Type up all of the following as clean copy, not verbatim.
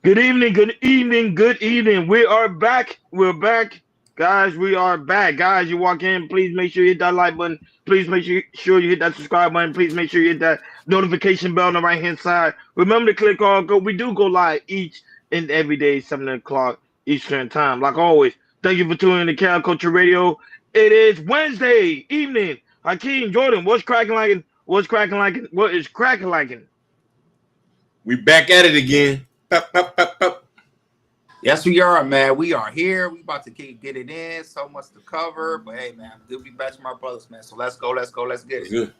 Good evening, good evening, good evening. We are back. We're back. Guys, we are back. Guys, you walk in, please make sure you hit that like button. Please make sure you hit that subscribe button. Please make sure you hit that notification bell on the right hand side. Remember to click all go. We do go live each and every day, 7 o'clock Eastern time. Like always, thank you for tuning in to Cal Culture Radio. It is Wednesday evening. Hakeem Jordan, what's cracking like? What's cracking like? What is cracking like? We back at it again. Pop, pop, pop, pop. Yes, we are, man. We are here. We about to get it in. So much to cover. But hey, man, good to be back to my brothers, man. So let's go. Let's get it. Good.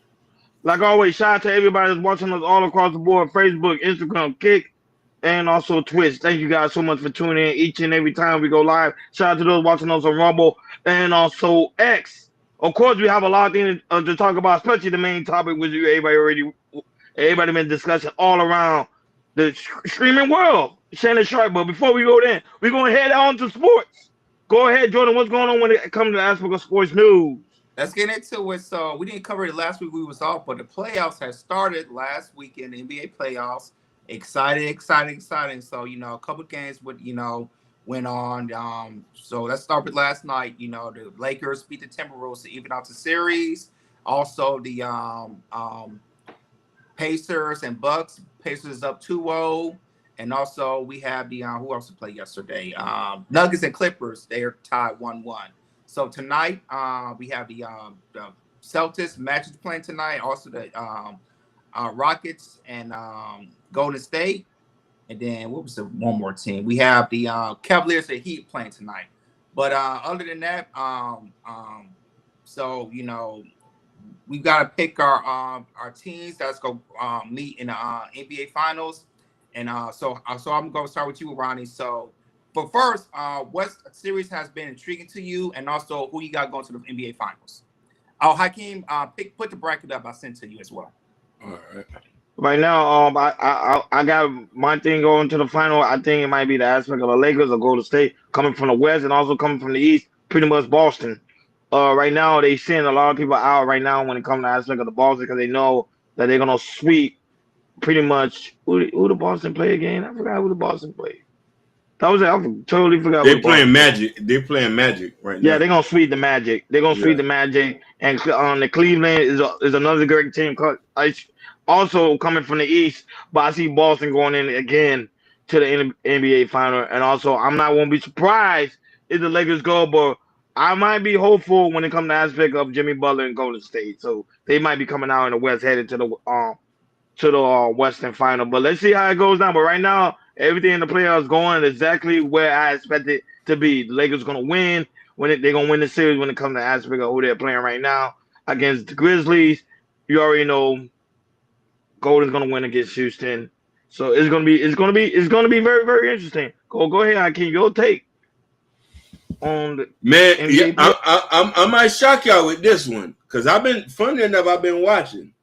Like always, shout out to everybody that's watching us all across the board: Facebook, Instagram, Kick, and also Twitch. Thank you guys so much for tuning in each and every time we go live. Shout out to those watching us on Rumble and also X. Of course, we have a lot of things to talk about, especially the main topic, which everybody been discussing all around the streaming world. Shannon Sharpe. But before we go there, we're gonna head on to sports. Go ahead, Jordan. What's going on when it comes to the aspect of sports news? Let's get into it. So we didn't cover it last week. We was off, but the playoffs had started last weekend. The NBA playoffs. Exciting. So a couple games went on. So let's start with last night. The Lakers beat the Timberwolves to even out the series. Also the Pacers and Bucks. Pacers up 2-0. And also we have the who else to play yesterday? Nuggets and Clippers. They are tied 1-1. So tonight we have the Celtics Magic playing tonight. Also the Rockets and Golden State. And then what was the one more team? We have the Cavaliers and Heat playing tonight. But other than that, so we've got to pick our teams that's going to meet in the NBA Finals. And so I'm going to start with you, Ronnie. So, but first, what series has been intriguing to you, and also who you got going to the NBA Finals? Oh, Hakeem, put the bracket up. I sent to you as well. All right. Right now, I got my thing going to the final. I think it might be the aspect of the Lakers or Golden State coming from the West and also coming from the East. Pretty much Boston. Right now they send a lot of people out right now when it comes to the aspect of the Boston because they know that they're gonna sweep pretty much who the Boston play again. I forgot who the Boston played. That was it. I totally forgot. They playing Magic. They're playing Magic right now. Yeah, they're gonna sweep the Magic. They're gonna sweep the Magic, and the Cleveland is another great team. Also coming from the East, but I see Boston going in again to the NBA final, and also I'm not won't be surprised if the Lakers go, but I might be hopeful when it comes to aspect of Jimmy Butler and Golden State. So they might be coming out in the West, headed to the Western final. But let's see how it goes down. But right now, everything in the playoffs going exactly where I expect it to be. The Lakers gonna win they're gonna win the series when it comes to aspect of who they're playing right now against the Grizzlies. You already know Golden's gonna win against Houston. So it's gonna be very, very interesting. Go ahead, Hakeem. Your take on the Man, NBA. yeah, I might shock y'all with this one because I've been watching.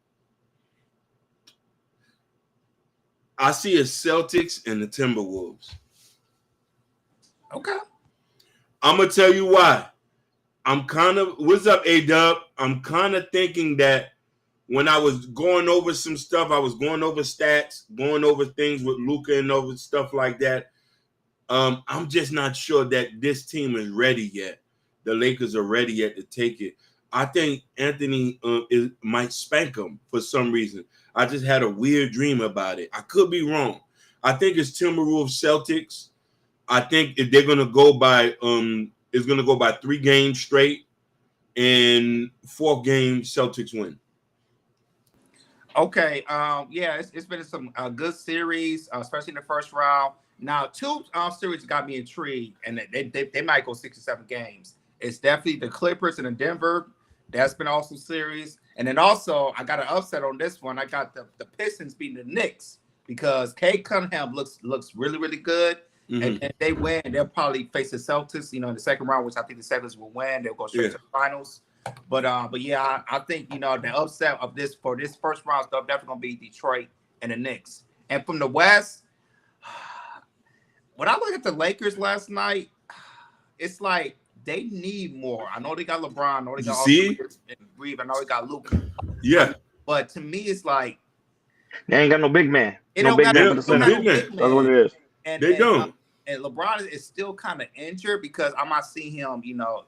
I see a Celtics and the Timberwolves. Okay. I'm gonna tell you why. What's up, A-Dub? I'm kind of thinking that when I was going over some stuff, I was going over stats, going over things with Luka and over stuff like that. I'm just not sure that this team is ready yet. The Lakers are ready yet to take it. I think Anthony might spank them for some reason. I just had a weird dream about it. I could be wrong. I think it's Timberwolves Celtics. I think if they're gonna go by it's gonna go by 3 games straight, and 4th game Celtics win. Okay. Yeah, it's been some good series, especially in the first round. Now, 2 series got me intrigued, and they might go 6 or 7 games. It's definitely the Clippers and the Denver. That's been awesome series. And then also, I got an upset on this one. I got the Pistons beating the Knicks because Kate Cunningham looks really, really good. Mm-hmm. And if they win, they'll probably face the Celtics, in the second round, which I think the Celtics will win. They'll go straight to the finals. But yeah, I think the upset of this for this first round stuff definitely gonna be Detroit and the Knicks. And from the West, when I look at the Lakers last night, it's like they need more. I know they got LeBron, I know they got Reeve, I know they got Luka. Yeah. But to me, it's like they ain't got no big man. No big man. That's what it is. They don't. And LeBron is still kind of injured because I'm not seeing him.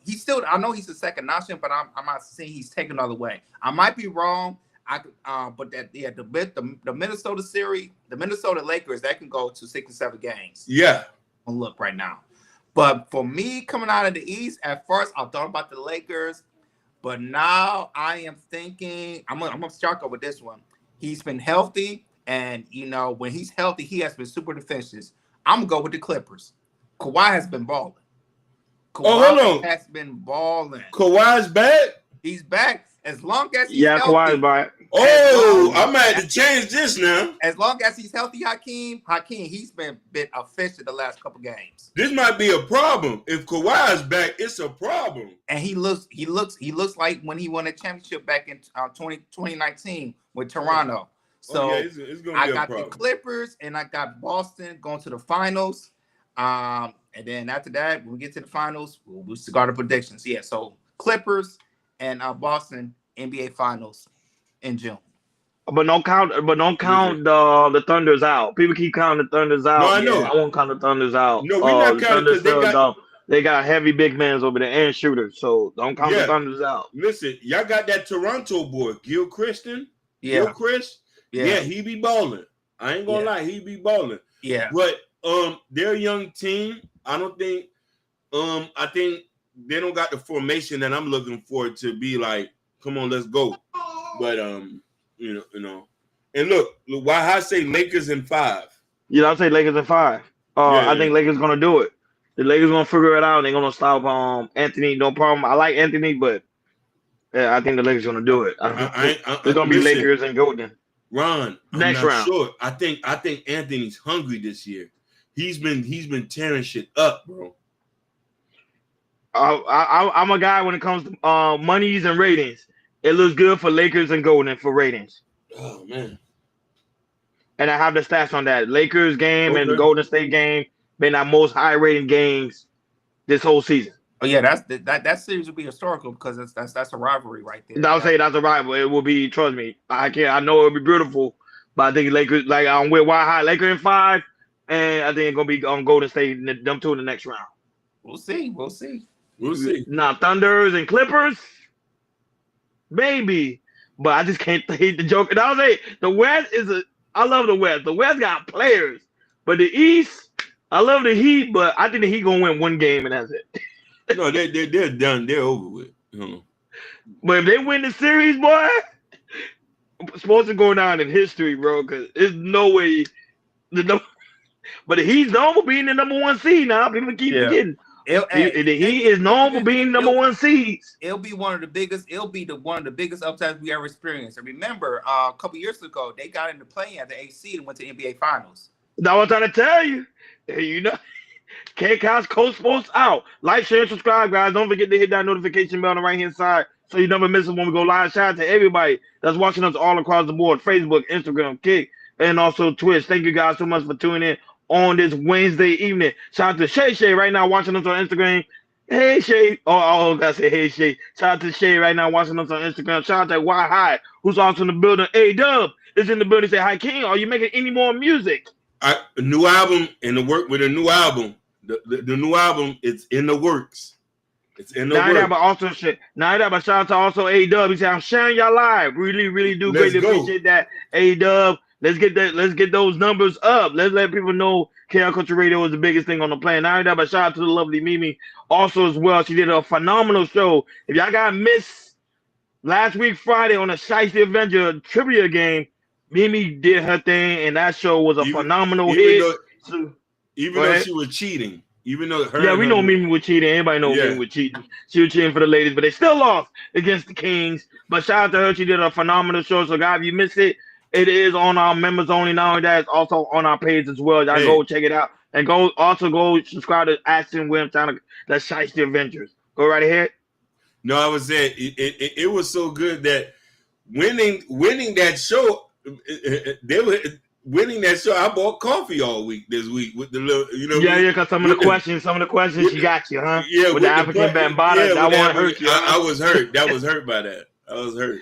He's still. I know he's the second option, but I'm not seeing he's taking another way. I might be wrong. But the Minnesota series, the Minnesota Lakers, that can go to 6 and 7 games. Yeah. Look right now. But for me, coming out of the East, at first I thought about the Lakers, but now I am thinking I'm gonna start with this one. He's been healthy, and when he's healthy, he has been super defensive. I'm gonna go with the Clippers. Kawhi has been balling. Hold on. Has been balling. Kawhi's back. He's back as long as he's healthy. Kawhi's back. Oh, I might have to change this now. As long as he's healthy, Hakeem, he's been efficient the last couple games. This might be a problem. If Kawhi's back, it's a problem. And he looks like when he won a championship back in 2019 with Toronto. So it's gonna be I got the Clippers and I got Boston going to the finals. And then after that, when we get to the finals, we'll start the predictions. Yeah, so Clippers and Boston NBA Finals in June. But don't count the Thunders out. People keep counting the Thunders out. No, I know. I won't count the Thunders out. No, we're not counting because they got heavy big men over there and shooters. So don't count the Thunders out. Listen, y'all got that Toronto boy, Gil Christian. Yeah. Gil Chris. Yeah, he be balling. I ain't gonna lie, he be balling. Yeah. But their young team, I think they don't got the formation that I'm looking for to be like, come on, let's go. But and look, why I say Lakers in 5. I say Lakers in 5. I think Lakers gonna do it. The Lakers gonna figure it out. They're gonna stop Anthony. No problem. I like Anthony, but I think the Lakers gonna do it. It's gonna be Lakers and Golden. Ron, next round. Sure. I think Anthony's hungry this year. He's been tearing shit up, bro. I'm a guy when it comes to monies and ratings. It looks good for Lakers and Golden for ratings. Oh man. And I have the stats on that. Lakers game and Golden State game been our most high rating games this whole season. Oh yeah, that series will be historical because that's a rivalry right there. I'll say that's a rivalry. It will be. Trust me, I know it'll be beautiful, but I think Lakers I'm with White High Lakers in 5, and I think it's gonna be on Golden State them two in the next round. We'll see. Now Thunders and Clippers, maybe, but I just can't hate the joke. And I'll say the West I love the West. The West got players, but the East, I love the Heat, but I think the Heat gonna win one game and that's it. No, they're done. They're over with. But if they win the series, boy, it's supposed to go down in history, bro. Because there's no way. But he's known for being the number 1 seed now. People keep forgetting. He is known for being number 1 seeds. It'll be one of the biggest. One of the biggest upsides we ever experienced. And remember, a couple years ago, they got into play at the 8th seed and went to NBA Finals. That's what I'm trying to tell you. K-Cos Coast Sports out. Like, share, and subscribe, guys. Don't forget to hit that notification bell on the right-hand side so you never miss it when we go live. Shout out to everybody that's watching us all across the board. Facebook, Instagram, Kick, and also Twitch. Thank you guys so much for tuning in on this Wednesday evening. Shout out to Shay right now watching us on Instagram. Hey, Shay. Oh, that's it. Hey, Shay. Shout out to Shay right now watching us on Instagram. Shout out to Y High, who's also in the building. A-Dub is in the building. Say, hi, King. Are you making any more music? A new album and the work with a new album. The new album is in the works. It's in the works. But also shit. But shout out to also A-Dub. He said, I'm sharing y'all live. Really, really do greatly appreciate that. A-Dub. Let's get those numbers up. Let's let people know KL Country Radio is the biggest thing on the planet. But shout out to the lovely Mimi also as well. She did a phenomenal show. If y'all got missed last week Friday on the Shiesty Avenger trivia game, Mimi did her thing, and that show was a phenomenal hit. Even though she was cheating, we know Mimi was cheating. Everybody knows Mimi was cheating. She was cheating for the ladies, but they still lost against the Kings. But shout out to her. She did a phenomenal show. So, guys, if you missed it, it is on our members only. Not only that, it's also on our page as well. Y'all go check it out. And go subscribe to Ashton Williams channel, the Shiesty Adventures. Go right ahead. No, I was saying it was so good that winning that show, winning that show, I bought coffee all week this week with the little, because some of the questions she got you, huh? Yeah, with the African Bambaataa, that won't hurt you. I was hurt. That was hurt by that. I was hurt.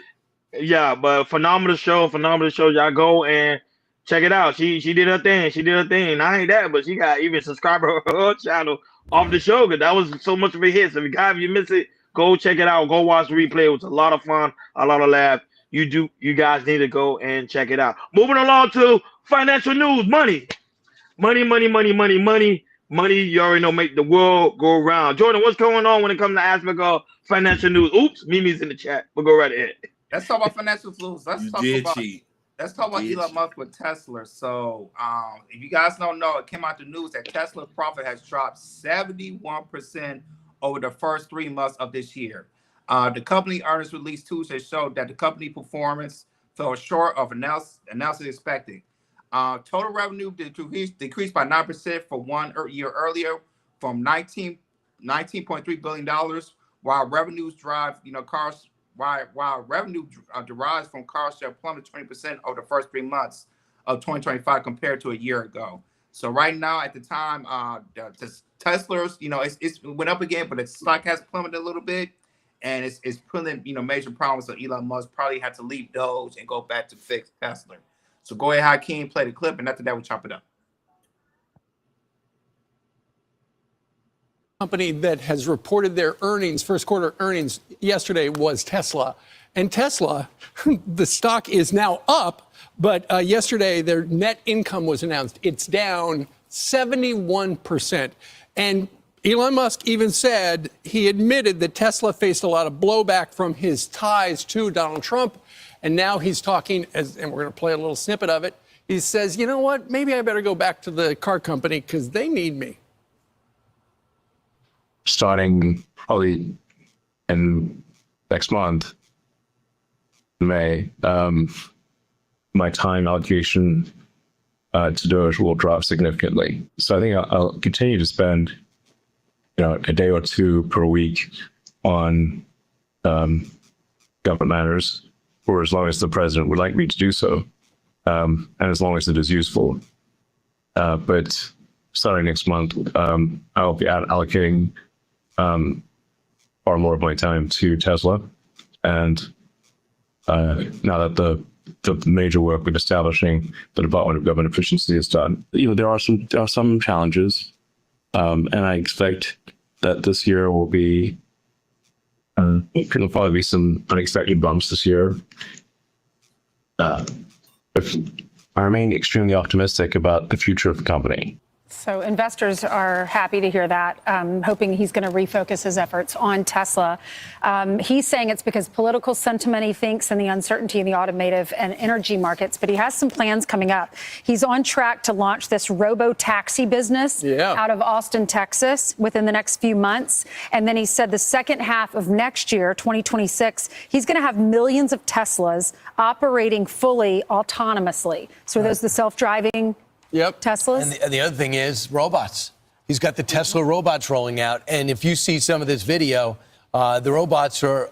Yeah, but phenomenal show. Y'all go and Check it out. She did her thing. She did her thing. Not only that, but she got even subscriber her channel off the show because that was so much of a hit. So if you miss it, go check it out. Go watch the replay. It was a lot of fun, a lot of laugh. You guys need to go and check it out. Moving along to financial news. Money. You already know make the world go round. Jordan, what's going on when it comes to aspect of financial news? Oops, Mimi's in the chat. We'll go right ahead. Let's talk about financial news. Let's talk about Elon Musk with Tesla. So, if you guys don't know, it came out the news that Tesla profit has dropped 71% over the first 3 months of this year. The company earnings release Tuesday showed that the company performance fell short of announced expected. Total revenue decreased by 9% for 1 year earlier, from $19.3 billion, while revenues revenue derives from car sales plummeted 20% over the first 3 months of 2025 compared to a year ago. So right now, at the time, Tesla's, it's went up again, but its stock has plummeted a little bit, and it's putting major problems. So Elon Musk probably had to leave Doge and go back to fix Tesla. So go ahead, Hakeem, play the clip, and after that, we'll chop it up. Company that has reported their earnings, first quarter earnings yesterday was Tesla. And Tesla, the stock is now up, but yesterday their net income was announced. It's down 71%. And Elon Musk even said, he admitted that Tesla faced a lot of blowback from his ties to Donald Trump. And now he's talking, and we're going to play a little snippet of it. He says, you know what, maybe I better go back to the car company because they need me. Starting probably in next month, May, my time allocation to Doge will drop significantly. So I think I'll continue to spend, a day or 2 per week on government matters, for as long as the president would like me to do so, and as long as it is useful. But starting next month, I'll be allocating far more of my time to Tesla. And now that the major work with establishing the Department of Government Efficiency is done, there are some challenges, and I expect that this year will be. There'll probably be some unexpected bumps this year. I remain extremely optimistic about the future of the company. So investors are happy to hear that, hoping he's going to refocus his efforts on Tesla. He's saying it's because political sentiment, he thinks, and the uncertainty in the automotive and energy markets. But he has some plans coming up. He's on track to launch this robo-taxi business out of Austin, Texas, within the next few months. And then he said the second half of next year, 2026, he's going to have millions of Teslas operating fully autonomously. So there's the self-driving Teslas. And the other thing is robots. He's got the Tesla robots rolling out. And if you see some of this video, the robots are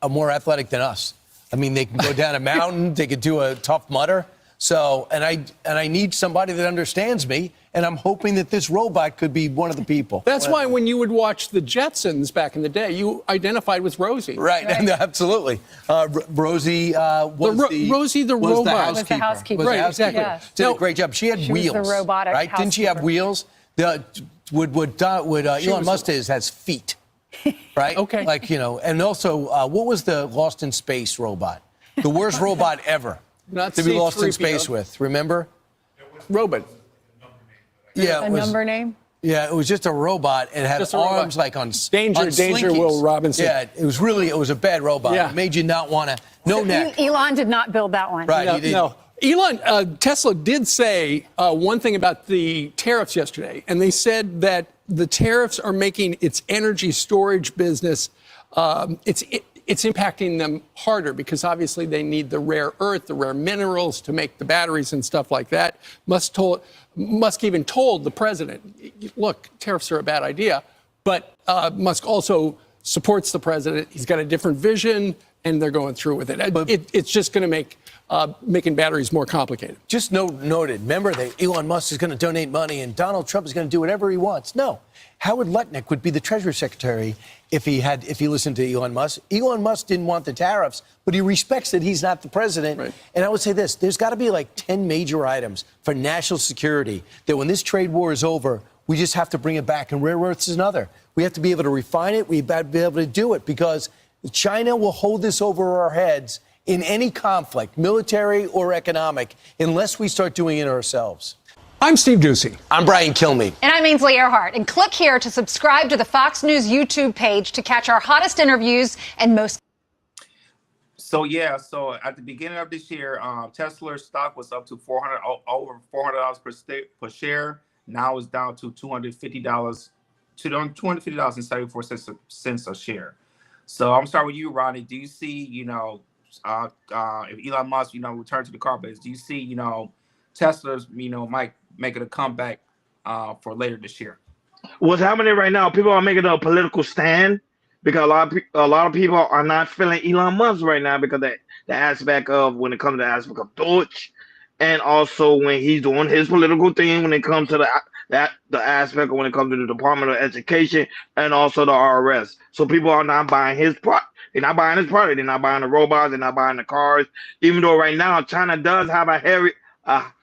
more athletic than us. I mean, they can go down a mountain. They could do a Tough Mudder. So, and I need somebody that understands me. And I'm hoping that this robot could be one of the people. That's why when you would watch the Jetsons back in the day, you identified with Rosie. Right. Absolutely. Rosie Rosie the robot. Was the housekeeper. Right, exactly. Yeah. Did a great job. She had wheels. Was the robotic right? Didn't she have wheels? What Elon Musk has feet. Right? Okay. And also, what was the Lost in Space robot? The worst robot ever to be lost in space with. Remember? Robot. Yeah, a number name? Yeah, it was just a robot. It had arms like on Danger, Will Robinson. Yeah, it was a bad robot. Yeah. It made you not want to, neck. Elon did not build that one. Right, No. Elon, Tesla did say one thing about the tariffs yesterday, and they said that the tariffs are making its energy storage business, it's impacting them harder because obviously they need the rare earth, the rare minerals to make the batteries and stuff like that. Musk even told the president, look, tariffs are a bad idea. But Musk also supports the president. He's got a different vision. and they're going through with it. It's just going to make making batteries more complicated. Just noted. Remember that Elon Musk is going to donate money and Donald Trump is going to do whatever he wants. No, Howard Lutnick would be the Treasury Secretary if he listened to Elon Musk. Elon Musk didn't want the tariffs, but he respects that he's not the president. Right. And I would say this: there's got to be like 10 major items for national security that when this trade war is over, we just have to bring it back. And rare earths is another. We have to be able to refine it. We've got to be able to do it because China will hold this over our heads in any conflict, military or economic, unless we start doing it ourselves. I'm Steve Ducey. I'm Brian Kilmeade. And I'm Ainsley Earhart. And click here to subscribe to the Fox News YouTube page to catch our hottest interviews and most. So at the beginning of this year, Tesla stock was up to over $400 per share. Now it's down to $250 $250.74 a share. So I'm starting with you, Ronnie. Do you see, if Elon Musk, return to the car base, do you see, Tesla's, might make it a comeback for later this year? What's happening right now? People are making a political stand because a lot of people are not feeling Elon Musk right now because the aspect of when it comes to the aspect of Deutsch, and also when he's doing his political thing when it comes to the aspect of when it comes to the Department of Education and also the IRS. So people are not buying his product. They're not buying his product. They're not buying the robots. They're not buying the cars. Even though right now China does have a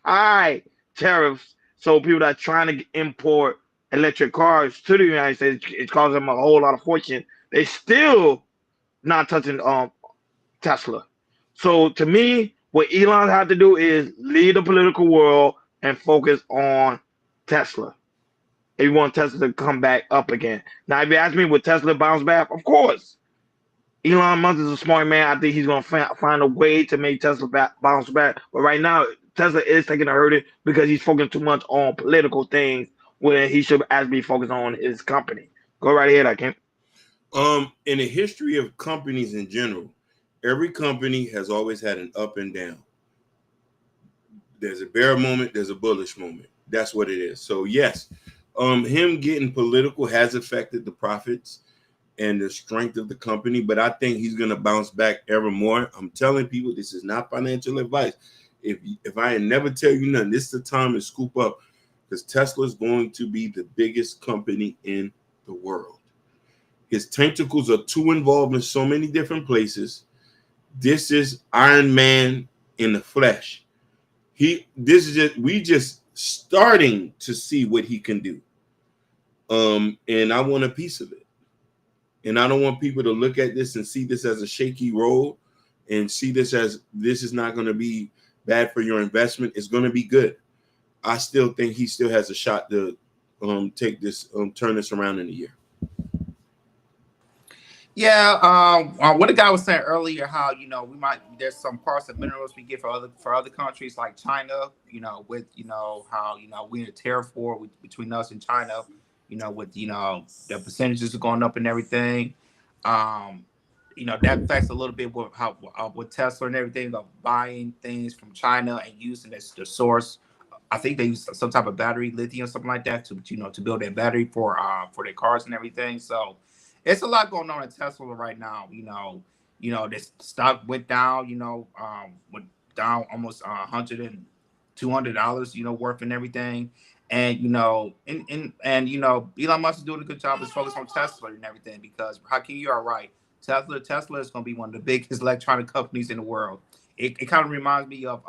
high tariffs. So people that are trying to import electric cars to the United States, it's causing them a whole lot of fortune. They still not touching Tesla. So to me, what Elon had to do is lead the political world and focus on Tesla. If you want Tesla to come back up again. Now, if you ask me, would Tesla bounce back? Of course. Elon Musk is a smart man. I think he's going to find a way to make Tesla bounce back. But right now, Tesla is taking a hurting because he's focusing too much on political things when he should actually be focused on his company. Go right ahead, I can. In the history of companies in general, every company has always had an up and down. There's a bear moment, there's a bullish moment. That's what it is. So yes, him getting political has affected the profits and the strength of the company, but I think he's going to bounce back ever more. I'm telling people, this is not financial advice. If I never tell you nothing, this is the time to scoop up because Tesla is going to be the biggest company in the world. His tentacles are too involved in so many different places. This is Iron Man in the flesh. We just starting to see what he can do. And I want a piece of it. And I don't want people to look at this and see this as a shaky road and see this as this is not going to be bad for your investment. It's going to be good. I still think he still has a shot to take this, turn this around in a year. Yeah, what the guy was saying earlier, how there's some parts of minerals we get for other countries like China, with how we're in a tariff war between us and China, with the percentages are going up and everything. That affects a little bit with Tesla and everything of buying things from China and using as the source. I think they use some type of battery, lithium, something like that, to build their battery for their cars and everything. So it's a lot going on in Tesla right now. This stock went down, went down almost $100 and $200, worth and everything. And Elon Musk is doing a good job of focusing on Tesla and everything because Hakeem, you are right. Tesla is going to be one of the biggest electronic companies in the world. It kind of reminds me of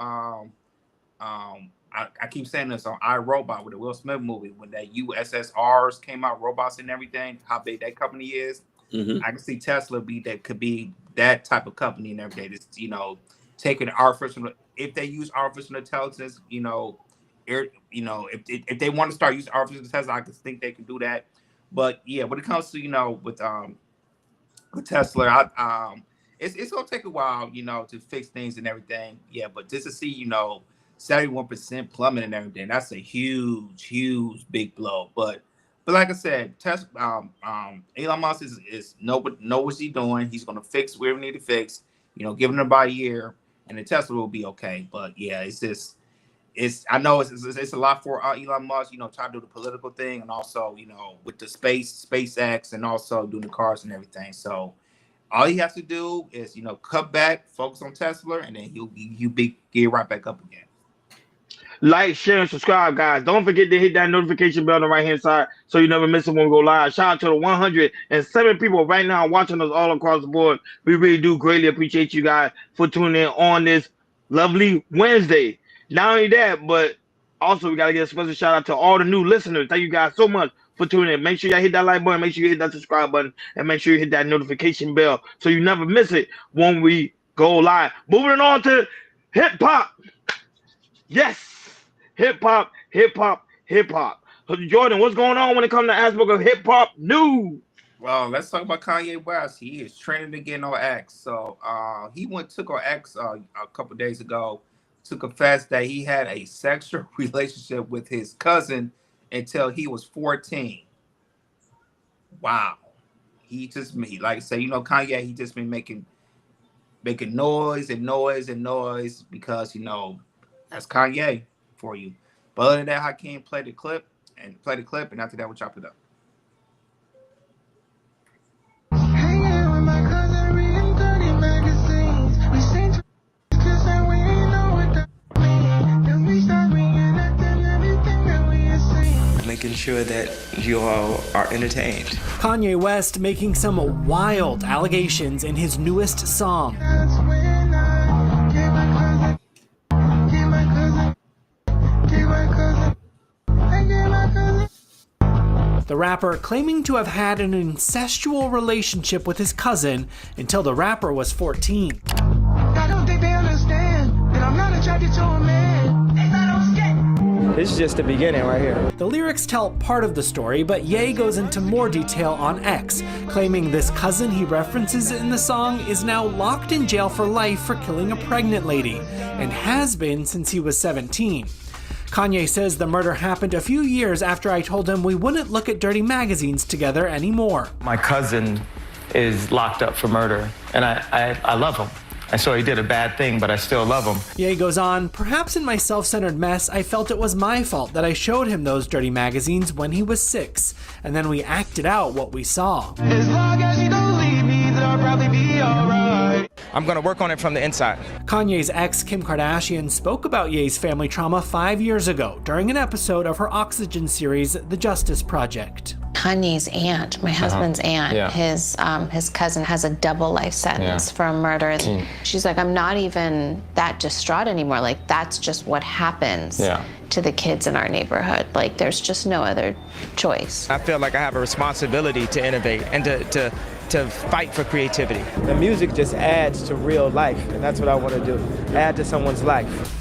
I keep saying this on iRobot with the Will Smith movie when that USSRs came out, robots and everything, how big that company is. Mm-hmm. I can see Tesla could be that type of company and everything. It's, taking if they use artificial intelligence, if they want to start using artificial intelligence, I can think they can do that. But yeah, when it comes to with Tesla, it's gonna take a while, to fix things and everything. Yeah, but just to see, 71% plummet and everything, that's a huge big blow. But like I said, Tesla, Elon Musk is know what he's doing. He's gonna fix where we need to fix. Giving him about a year, and the Tesla will be okay. But yeah, I know it's a lot for Elon Musk. Try to do the political thing, and also with the SpaceX, and also doing the cars and everything. So All he has to do is, cut back, focus on Tesla, and then he'll get right back up again. Like, share, and subscribe, guys. Don't forget to hit that notification bell on the right hand side so you never miss it when we go live. Shout out to the 107 people right now watching us all across the board. We really do greatly appreciate you guys for tuning in on this lovely Wednesday. Not only that, but also we got to get a special shout out to all the new listeners. Thank you guys so much for tuning in. Make sure y'all hit that like button, make sure you hit that subscribe button, and make sure you hit that notification bell so you never miss it when we go live. Moving on to hip hop. Yes. Hip hop, hip hop, hip hop. So Jordan, what's going on when it comes to aspect of hip hop news? Well, let's talk about Kanye West. He is trending again on X. So he took on X a couple days ago to confess that he had a sexual relationship with his cousin until he was 14. Wow. He just made, like I say, Kanye, he just been making noise and noise and noise because, that's Kanye for you. But other than that, Hakeem play the clip, and after that, we'll chop it up. Making sure that you all are entertained. Kanye West making some wild allegations in his newest song. The rapper claiming to have had an incestual relationship with his cousin until the rapper was 14. I don't think they understand that I'm not attracted to a man. This is just the beginning right here. The lyrics tell part of the story, but Ye goes into more detail on X, claiming this cousin he references in the song is now locked in jail for life for killing a pregnant lady, and has been since he was 17. Kanye says the murder happened a few years after I told him we wouldn't look at dirty magazines together anymore. My cousin is locked up for murder, and I love him. I saw he did a bad thing, but I still love him. Ye goes on, perhaps in my self-centered mess, I felt it was my fault that I showed him those dirty magazines when he was 6, and then we acted out what we saw. As long as you don't leave me, then I'll probably be alright. I'm gonna work on it from the inside. Kanye's ex, Kim Kardashian, spoke about Ye's family trauma 5 years ago during an episode of her Oxygen series, The Justice Project. Kanye's aunt, my husband's aunt, his cousin has a double life sentence for a murder. She's like, I'm not even that distraught anymore. Like, that's just what happens to the kids in our neighborhood. Like, there's just no other choice. I feel like I have a responsibility to innovate and to fight for creativity. The music just adds to real life, and that's what I want to do, add to someone's life.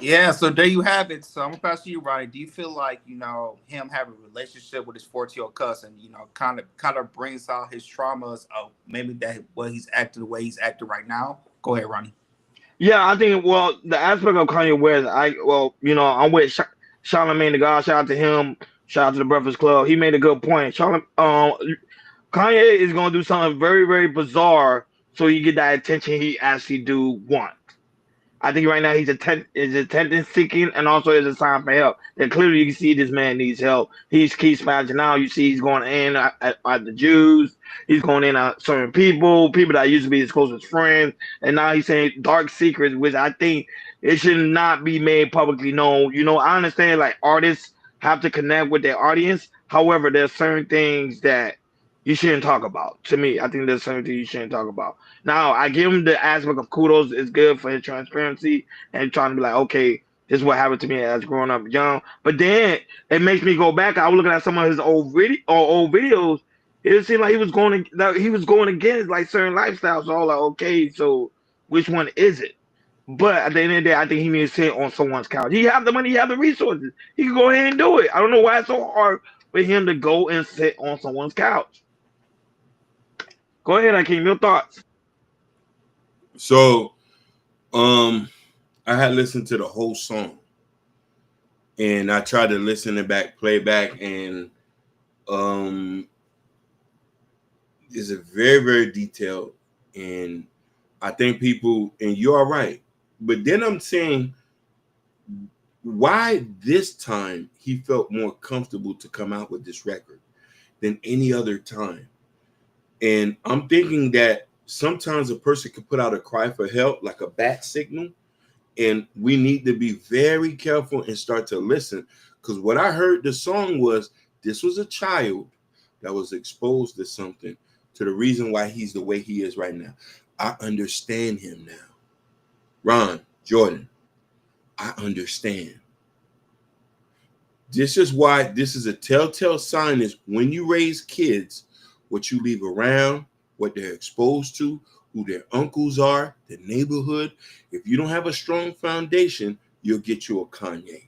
Yeah, so there you have it. So I'm gonna pass to you, Ronnie. Do you feel like him having a relationship with his 14-year-old cousin, kind of brings out his traumas of maybe that he's acting the way he's acting right now? Go ahead, Ronnie. Yeah, I think the aspect of Kanye West, I'm with Charlamagne the God. Shout out to him. Shout out to the Breakfast Club. He made a good point. Kanye is gonna do something very, very bizarre so he get that attention he actually do want. I think right now he's attention seeking, and also is a sign for help. That clearly you can see this man needs help. He keeps smashing out. You see he's going in at the Jews. He's going in at certain people that used to be his closest friends, and now he's saying dark secrets, which I think it should not be made publicly known. I understand like artists have to connect with their audience. However, there's certain things that you shouldn't talk about. To me, I think there's certain things you shouldn't talk about. Now, I give him the aspect of kudos. It's good for his transparency and trying to be like, okay, this is what happened to me as growing up young. But then it makes me go back. I was looking at some of his old videos. It seemed like he was going against like certain lifestyles. So I was like, okay, so which one is it? But at the end of the day, I think he needs to sit on someone's couch. He have the money, he have the resources. He can go ahead and do it. I don't know why it's so hard for him to go and sit on someone's couch. Go ahead, Akeem, your thoughts. So, I had listened to the whole song, and I tried to listen it back, play back, and it's a very, very detailed, and I think people, and you are right, but then I'm saying, why this time he felt more comfortable to come out with this record than any other time. And I'm thinking that sometimes a person can put out a cry for help, like a bat signal, and we need to be very careful and start to listen. Because what I heard the song was, this was a child that was exposed to something, to the reason why he's the way he is right now. I understand him now. Ron, Jordan, I understand. This is why this is a telltale sign is when you raise kids, what you leave around, what they're exposed to, who their uncles are, the neighborhood. If you don't have a strong foundation, you'll get you a Kanye.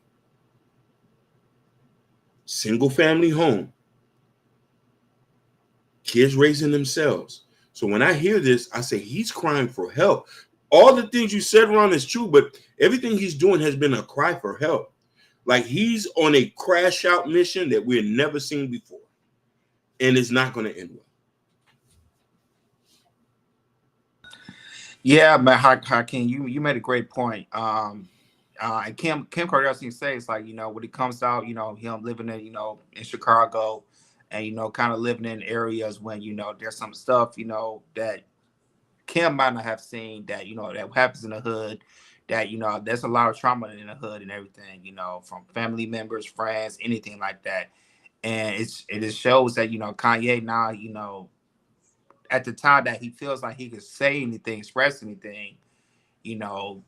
Single family home. Kids raising themselves. So when I hear this, I say he's crying for help. All the things you said, Ron, is true, but everything he's doing has been a cry for help. Like he's on a crash out mission that we've never seen before. And it's not going to end well. Yeah, man, Hakeem, you made a great point. And Kim Kardashian says, it's like, you know, when it comes out, you know, him living in, you know, in Chicago and, you know, kind of living in areas when, you know, there's some stuff, you know, that Kim might not have seen that, you know, that happens in the hood, that, you know, there's a lot of trauma in the hood and everything, you know, from family members, friends, anything like that. And it just shows that, you know, Kanye now, you know, at the time that he feels like he could say anything, express anything, you know,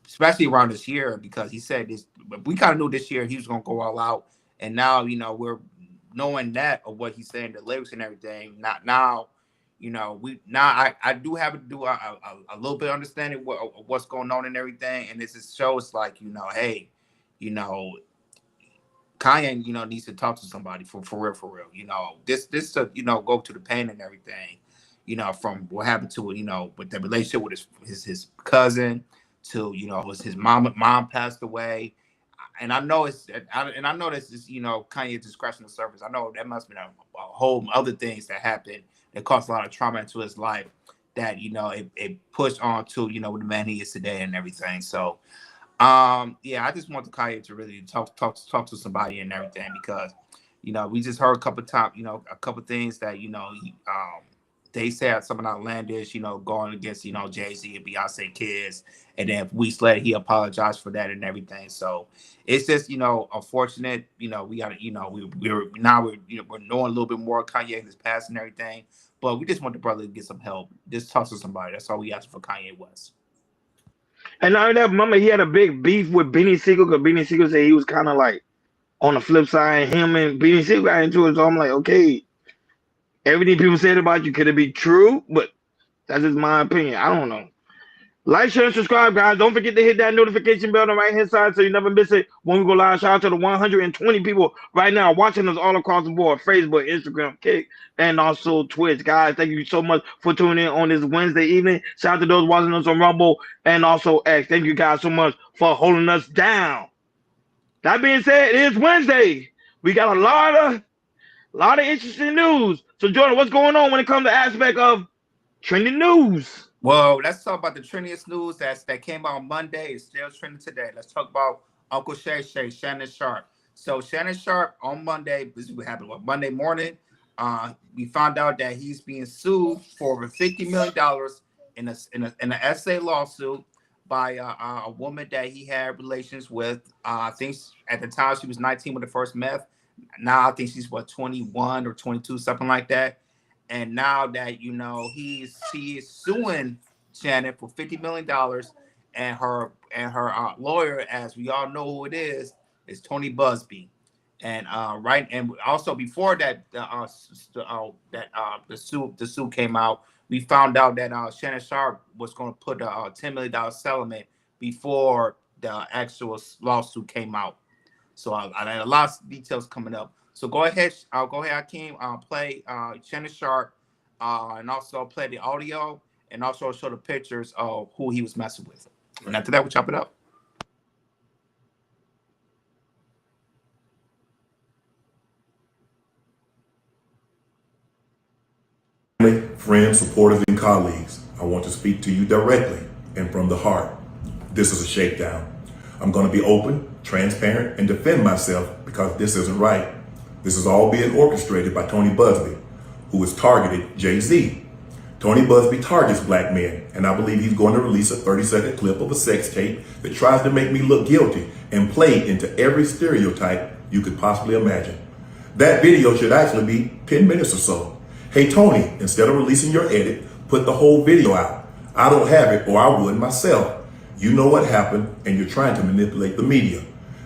especially around this year, because he said this, we kind of knew this year he was going to go all out. And now, you know, we're knowing that of what he's saying, the lyrics and everything. Not now, you know, I do have to do a little bit of understanding what's going on and everything. And this just shows like, you know, hey, you know, Kanye, you know, needs to talk to somebody for real. You know, this to, you know, go to the pain and everything, you know, from what happened to, you know, with the relationship with his cousin to, you know, his mom passed away. And I know this is, you know, Kanye just scratching the surface. I know that must have been a whole other things that happened that caused a lot of trauma into his life that, you know, it pushed on to, you know, the man he is today and everything. So, yeah, I just want the Kanye to really talk to somebody and everything, because, you know, we just heard a couple times, you know, a couple things that, you know, they said something outlandish, you know, going against, you know, Jay-Z and Beyonce kids, and then weeks later he apologized for that and everything. So it's just, you know, unfortunate. You know, we gotta, you know, we're knowing a little bit more of Kanye in his past and everything, but we just want the brother to get some help. Just talk to somebody. That's all we ask for Kanye West. And now that, remember, he had a big beef with Beanie Siegel, because Beanie Siegel said he was kind of like on the flip side. Him and Beanie Siegel got into it, so I'm like, okay, everything people said about you, could it be true? But that's just my opinion. I don't know. Like, share, and subscribe, guys. Don't forget to hit that notification bell on the right-hand side so you never miss it when we go live. Shout out to the 120 people right now watching us all across the board. Facebook, Instagram, Kick, and also Twitch. Guys, thank you so much for tuning in on this Wednesday evening. Shout out to those watching us on Rumble and also X. Thank you guys so much for holding us down. That being said, it is Wednesday. We got a lot of interesting news. So, Jordan, what's going on when it comes to aspect of trending news? Well, let's talk about the trendiest news that came out on Monday. It's still trending today. Let's talk about Uncle Shay, Shannon Sharpe. So Shannon Sharpe on Monday, this is what happened. Monday morning, we found out that he's being sued for over $50 million in an essay lawsuit by a woman that he had relations with. I think at the time she was 19 when they first met. Now I think she's 21 or 22, something like that. And now that, you know, she is suing Shannon for $50 million, and her lawyer, as we all know who it is Tony Busby. And and also before that, the suit came out, we found out that Shannon Sharpe was going to put a $10 million settlement before the actual lawsuit came out. So I had a lot of details coming up. So go ahead, Hakeem, play Shannon Sharpe, and also play the audio, and also show the pictures of who he was messing with. And after that, we'll chop it up. Friends, supporters, and colleagues, I want to speak to you directly and from the heart. This is a shakedown. I'm going to be open transparent, and defend myself because this isn't right. This is all being orchestrated by Tony Busby, who has targeted Jay-Z. Tony Busby targets black men, and I believe he's going to release a 30-second clip of a sex tape that tries to make me look guilty and play into every stereotype you could possibly imagine. That video should actually be 10 minutes or so. Hey Tony, instead of releasing your edit, put the whole video out. I don't have it, or I would myself. You know what happened, and you're trying to manipulate the media.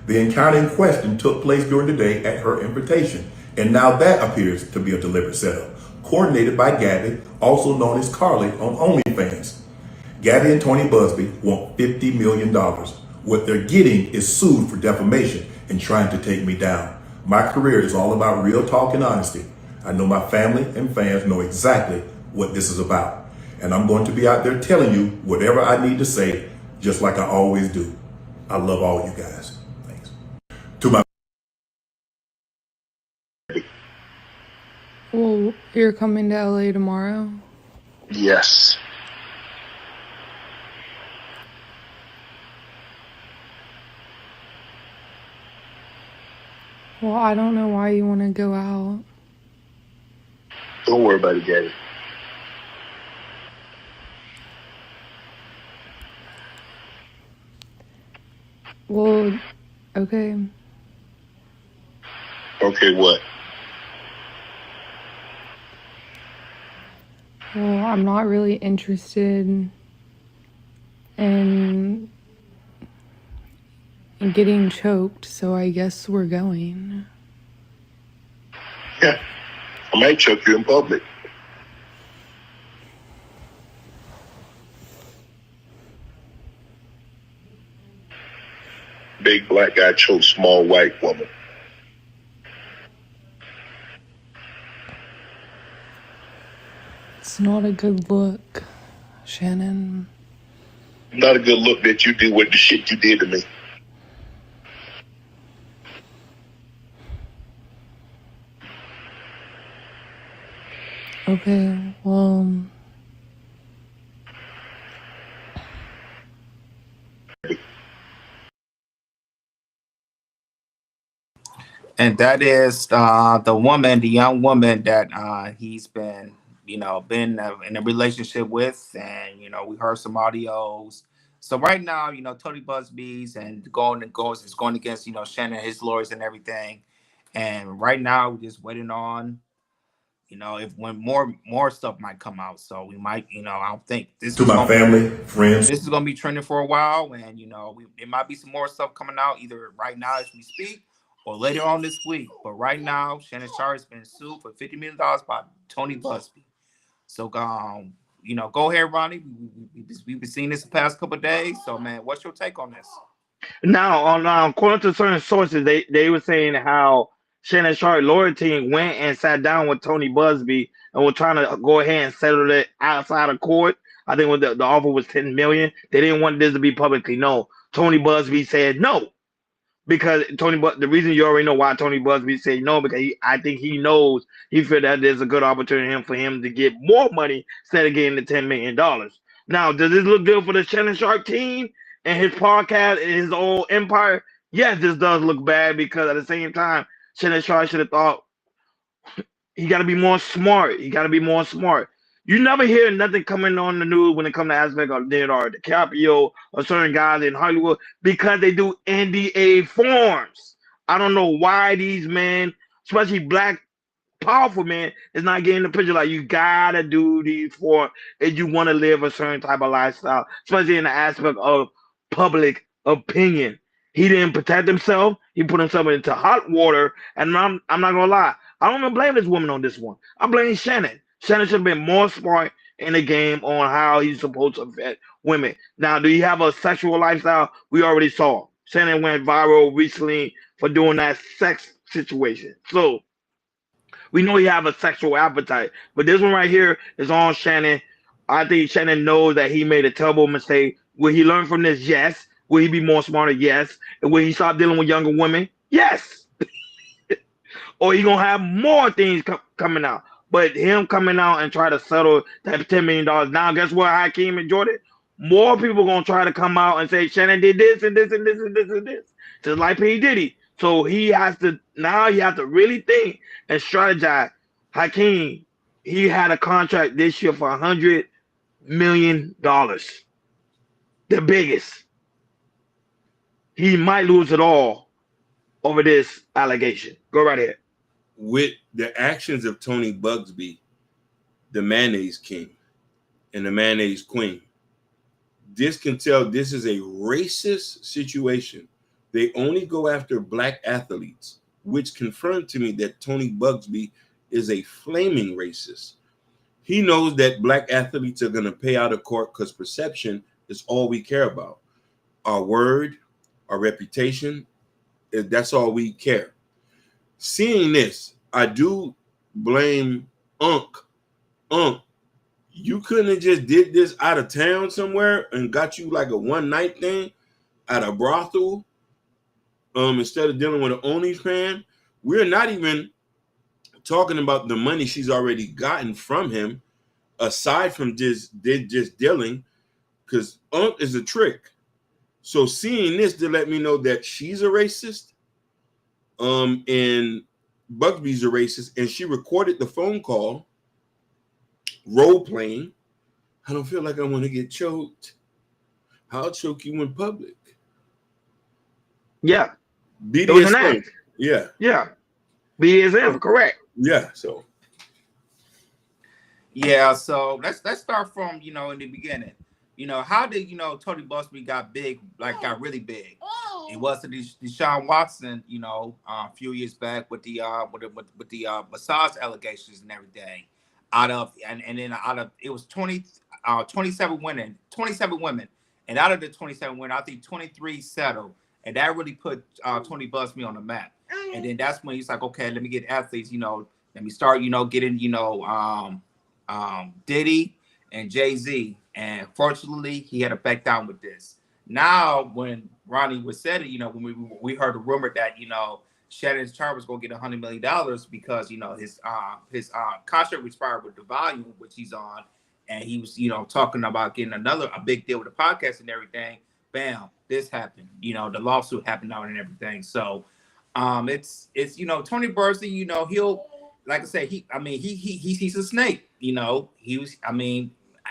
The encounter in question took place during the day at her invitation, and now that appears to be a deliberate setup, coordinated by Gabby, also known as Carly on OnlyFans. Gabby and Tony Busby want $50 million. What they're getting is sued for defamation and trying to take me down. My career is all about real talk and honesty. I know my family and fans know exactly what this is about. And I'm going to be out there telling you whatever I need to say, just like I always do. I love all you guys. Thanks. To my Well, you're coming to LA tomorrow? Yes. Well, I don't know why you want to go out. Don't worry about it, Gabby. Well, okay. Okay, what? Well, I'm not really interested in getting choked, so I guess we're going. Yeah. I might choke you in public. Big black guy chokes small white woman. It's not a good look, Shannon. Not a good look that you do with the shit you did to me. Okay, well... And that is the woman, the young woman that he's been, been in a relationship with. And, we heard some audios. So right now, Tony Busby's and is going against, Shannon, his lawyers and everything. And right now, we're just waiting on, if when more stuff might come out. So we might, I don't think this to my family, friends. This is going to be trending for a while. And, it might be some more stuff coming out either right now as we speak or later on this week. But right now, Shannon Sharpe has been sued for $50 million by Tony Busby. So, go ahead, Ronnie. We've been seeing this the past couple of days. So, man, what's your take on this? Now, according to certain sources, they were saying how Shannon Sharpe lawyer team went and sat down with Tony Busby and were trying to go ahead and settle it outside of court. I think the offer was $10 million. They didn't want this to be publicly known. Tony Busby said no. Because the reason you already know why Tony Busby said no, because I think he knows he feel that there's a good opportunity for him to get more money instead of getting the $10 million. Now, does this look good for the Shannon Sharpe team and his podcast and his old empire? Yes, this does look bad because at the same time, Shannon Sharpe should have thought he got to be more smart. He got to be more smart. You never hear nothing coming on the news when it comes to aspect of Leonardo DiCaprio or certain guys in Hollywood because they do NDA forms. I don't know why these men, especially black powerful men, is not getting the picture. Like, you gotta do these forms if you want to live a certain type of lifestyle, especially in the aspect of public opinion. He didn't protect himself. He put himself into hot water. And I'm not gonna lie. I don't even blame this woman on this one. I blame Shannon. Shannon should have been more smart in the game on how he's supposed to vet women. Now, do you have a sexual lifestyle? We already saw. Shannon went viral recently for doing that sex situation. So we know he have a sexual appetite. But this one right here is on Shannon. I think Shannon knows that he made a terrible mistake. Will he learn from this? Yes. Will he be more smarter? Yes. And will he stop dealing with younger women? Yes. Or he gonna have more things coming out. But him coming out and try to settle that $10 million. Now, guess what, Hakeem and Jordan? more people gonna try to come out and say Shannon did this and this and this and this and this, just like P. Diddy. So he has to really think and strategize. Hakeem, he had a contract this year for $100 million, the biggest. He might lose it all over this allegation. Go right ahead. With the actions of Tony Bugsby, the mayonnaise king and the mayonnaise queen, this can tell this is a racist situation. They only go after black athletes, which confirmed to me that Tony Bugsby is a flaming racist. He knows that black athletes are going to pay out of court because perception is all we care about. Our word, our reputation, that's all we care. Seeing this, I do blame Unc. You couldn't have just did this out of town somewhere and got you like a one-night thing at a brothel instead of dealing with an OnlyFans. We're not even talking about the money she's already gotten from him, aside from just dealing, because Unc is a trick. So seeing this to let me know that she's a racist, and Bugsby's a racist, and she recorded the phone call, role playing. I don't feel like I want to get choked. I'll choke you in public. Yeah. BDSM. Yeah. Yeah. BDSM, correct. Yeah. So. Yeah. So let's start from in the beginning. How did Tony Bugsby got really big? It was to Deshaun Watson, a few years back with the massage allegations and everything. It was 27 women, and out of the 27 women, I think 23 settled, and that really put Tony Bugsby on the map. And then that's when he's like, okay, let me get athletes, let me start, getting, Diddy and Jay-Z. And fortunately, he had to back down with this. Now, when Ronnie was said it, when we heard the rumor that, Shannon Sharpe was going to get $100 million because, his contract expired with the volume, which he's on. And he was, talking about getting a big deal with the podcast and everything. Bam, this happened. The lawsuit happened out and everything. So it's Tony Bugsby, he'll, like I said, he's a snake.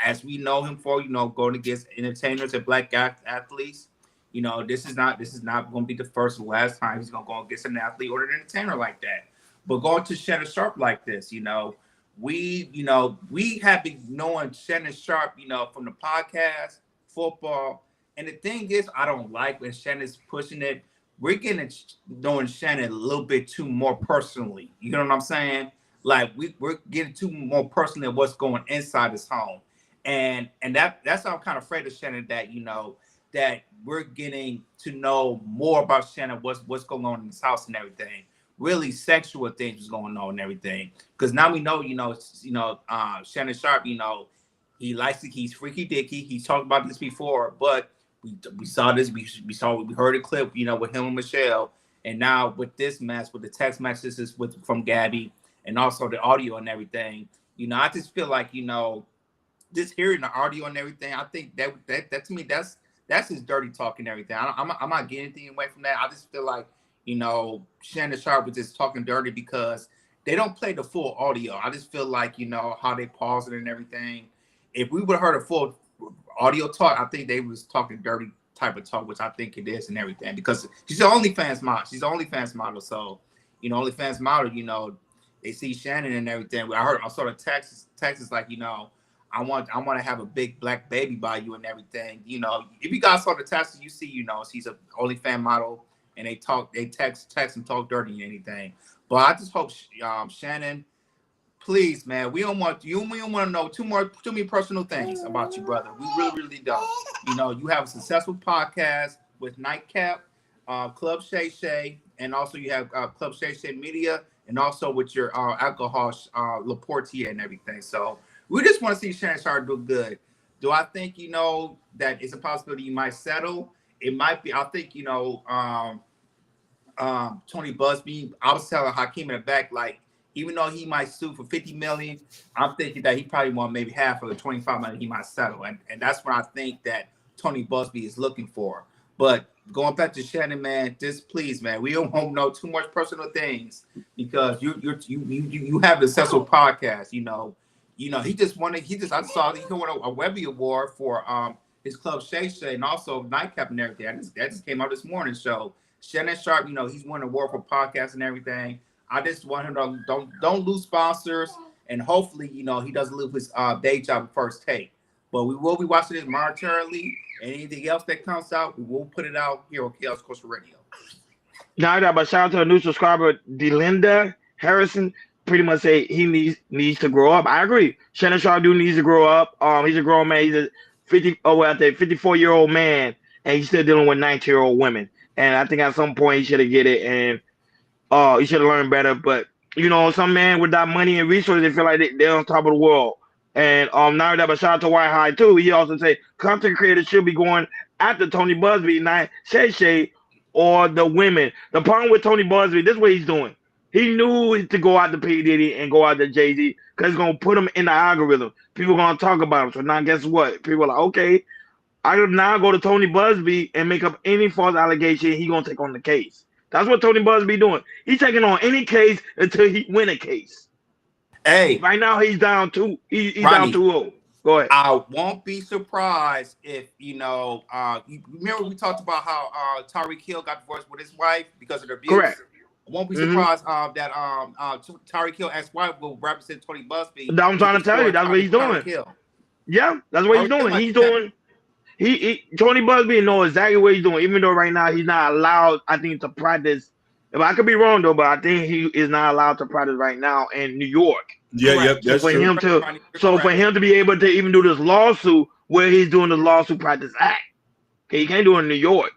As we know him for, going against entertainers and black athletes, this is not going to be the first or last time he's going to go against an athlete or an entertainer like that. But going to Shannon Sharpe like this, we have been knowing Shannon Sharpe, from the podcast, football, and the thing is, I don't like when Shannon's pushing it. We're getting knowing Shannon a little bit too more personally. You know what I'm saying? Like we're getting too more personally of what's going inside his home. And that's how I'm kind of afraid of Shannon, that that we're getting to know more about Shannon, what's going on in his house and everything. Really sexual things was going on and everything. Because now we know, Shannon Sharpe, he's freaky dicky. He's talked about this before, but we saw this, we heard a clip, with him and Michelle, and now with this mess, with the text messages from Gabby, and also the audio and everything. I just feel like just hearing the audio and everything, I think that to me, that's his dirty talk and everything. I'm not getting anything away from that. I just feel like, Shannon Sharpe was just talking dirty because they don't play the full audio. I just feel like, how they pause it and everything. If we would have heard a full audio talk, I think they was talking dirty type of talk, which I think it is and everything, because she's the OnlyFans model. She's the OnlyFans model. So, OnlyFans model, they see Shannon and everything. I saw the text like, I want to have a big black baby by you and everything. If you guys saw the text, you see, she's a OnlyFans model, and they text and talk dirty and anything. But I just hope Shannon, please, man, we don't want to know too many personal things about you, brother. We really don't. You have a successful podcast with Nightcap, Club Shay Shay, and also you have Club Shay Shay Media, and also with your alcohol Laportier and everything. So we just want to see Shannon Sharpe do good. Do I think, that it's a possibility you might settle? It might be. I think, Tony Bugsby, I was telling Hakeem in the back, like, even though he might sue for $50 million, I'm thinking that he probably want maybe half of the $25 million he might settle, and that's what I think that Tony Busby is looking for. But going back to Shannon, man, just please, man, we don't want to know too much personal things because you have a successful podcast. He just I saw he won a Webby Award for his club Shay Shay and also Nightcap and everything. That just came out this morning. So Shannon Sharpe, he's won an award for podcasts and everything. I just want him to don't lose sponsors, and hopefully, he doesn't lose his day job at First Take. But we will be watching this monetarily. Anything else that comes out, we will put it out here on Chaos Coastal Radio. Now, but shout out to a new subscriber, Delinda Harrison. Pretty much say he needs to grow up. I agree. Shannon Sharpe needs to grow up. He's a grown man. He's a 54-year-old man, and he's still dealing with 19-year-old women. And I think at some point he should have get it, and he should have learned better. But some man without money and resources, they feel like they're on top of the world. And now that, but shout out to White High too. He also say content creators should be going after Tony Busby, not Shay or the women. The problem with Tony Busby, this is what he's doing. He knew to go out to P. Diddy and go out to Jay-Z because it's going to put him in the algorithm. People are going to talk about him. So now guess what? People are like, okay, I can now go to Tony Busby and make up any false allegation. He's going to take on the case. That's what Tony Busby doing. He's taking on any case until he win a case. Hey. Right now he's down 2. He's Ronnie, down 2-0. Go ahead. I won't be surprised if, you remember we talked about how Tyreek Hill got divorced with his wife because of the abuse? Correct. I won't be surprised that Tyreek Hill ex-wife will represent Tony Busby. That's what I'm trying to tell you. That's what he's doing. Yeah, that's what he's doing. He's doing. Tony Busby knows exactly what he's doing. Even though right now he's not allowed, I think, to practice. If I could be wrong though, but I think he is not allowed to practice right now in New York. Yeah, yep. That's for true. For him to be able to even do this lawsuit where he's doing the lawsuit practice act, okay, he can't do it in New York.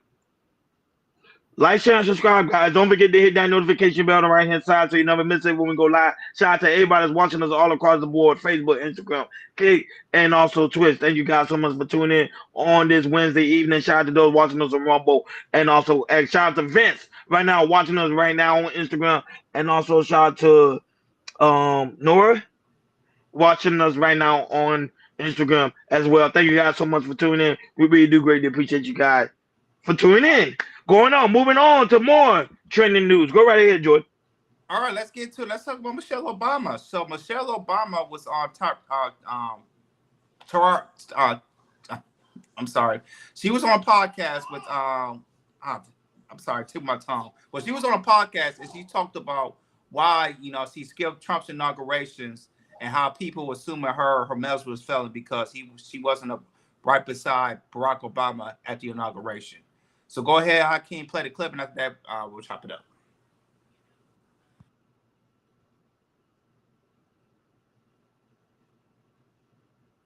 Like, share, and subscribe, guys. Don't forget to hit that notification bell on the right-hand side so you never miss it when we go live. Shout out to everybody that's watching us all across the board, Facebook, Instagram, okay, and also Twitch. Thank you guys so much for tuning in on this Wednesday evening. Shout out to those watching us on Rumble, and also shout out to Vince right now watching us right now on Instagram, and also shout out to Nora watching us right now on Instagram as well. Thank you guys so much for tuning in. We really do greatly appreciate you guys for tuning in. Moving on to more trending news. Go right ahead, Jordan. All right, let's talk about Michelle Obama. So Michelle Obama was on she was on a podcast with I'm sorry, tip my tongue. But she was on a podcast and she talked about why she skipped Trump's inaugurations and how people were assuming her marriage was failing because she wasn't right beside Barack Obama at the inauguration. So go ahead, Hakeem, play the clip, and after that, we'll chop it up.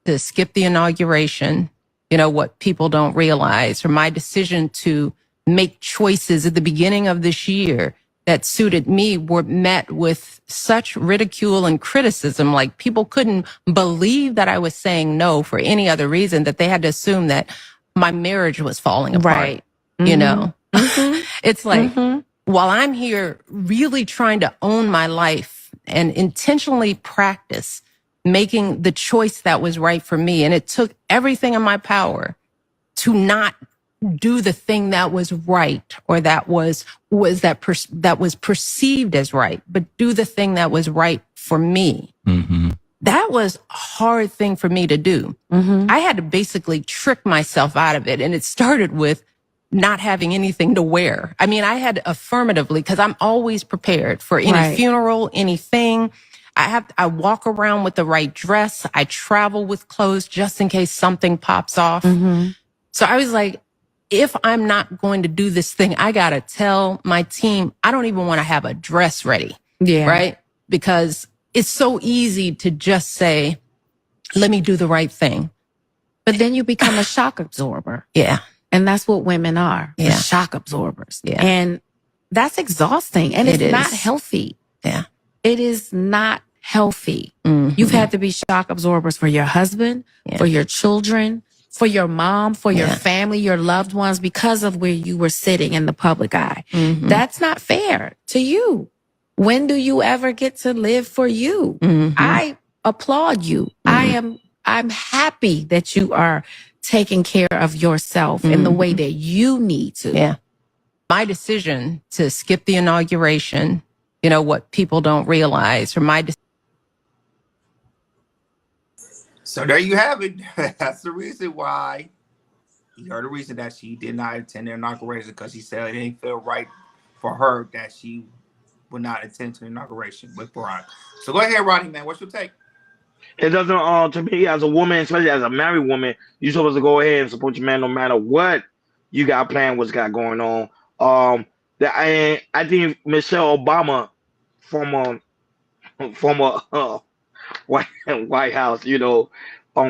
To skip the inauguration, what people don't realize, or my decision to make choices at the beginning of this year that suited me were met with such ridicule and criticism. Like, people couldn't believe that I was saying no for any other reason, that they had to assume that my marriage was falling apart. Right. It's like, while I'm here really trying to own my life and intentionally practice making the choice that was right for me, and it took everything in my power to not do the thing that was right, or that was perceived as right, but do the thing that was right for me. That was a hard thing for me to do. I had to basically trick myself out of it, and it started with not having anything to wear. I mean, I had affirmatively, because I'm always prepared for any funeral, anything. I walk around with the right dress. I travel with clothes just in case something pops off. So I was like, if I'm not going to do this thing, I got to tell my team, I don't even want to have a dress ready. Yeah. Right? Because it's so easy to just say, let me do the right thing. But then you become a shock absorber. Yeah. And that's what women are. Yeah. Shock absorbers. Yeah. And that's exhausting. And it's not healthy. Yeah. It is not healthy. You've had to be shock absorbers for your husband, for your children, for your mom, for your family, your loved ones, because of where you were sitting in the public eye. That's not fair to you. When do you ever get to live for you? I applaud you. I'm happy that you are taking care of yourself in the way that you need to. Yeah. My decision to skip the inauguration, you know, what people don't realize, or my So there you have it. That's the reason why. You heard the reason that she did not attend the inauguration, because she said it didn't feel right for her that she would not attend to the inauguration with Barack. So go ahead, Rodney, man. What's your take? It doesn't. To me, as a woman, especially as a married woman, you're supposed to go ahead and support your man no matter what you got planned, what's got going on. I think Michelle Obama, former White House,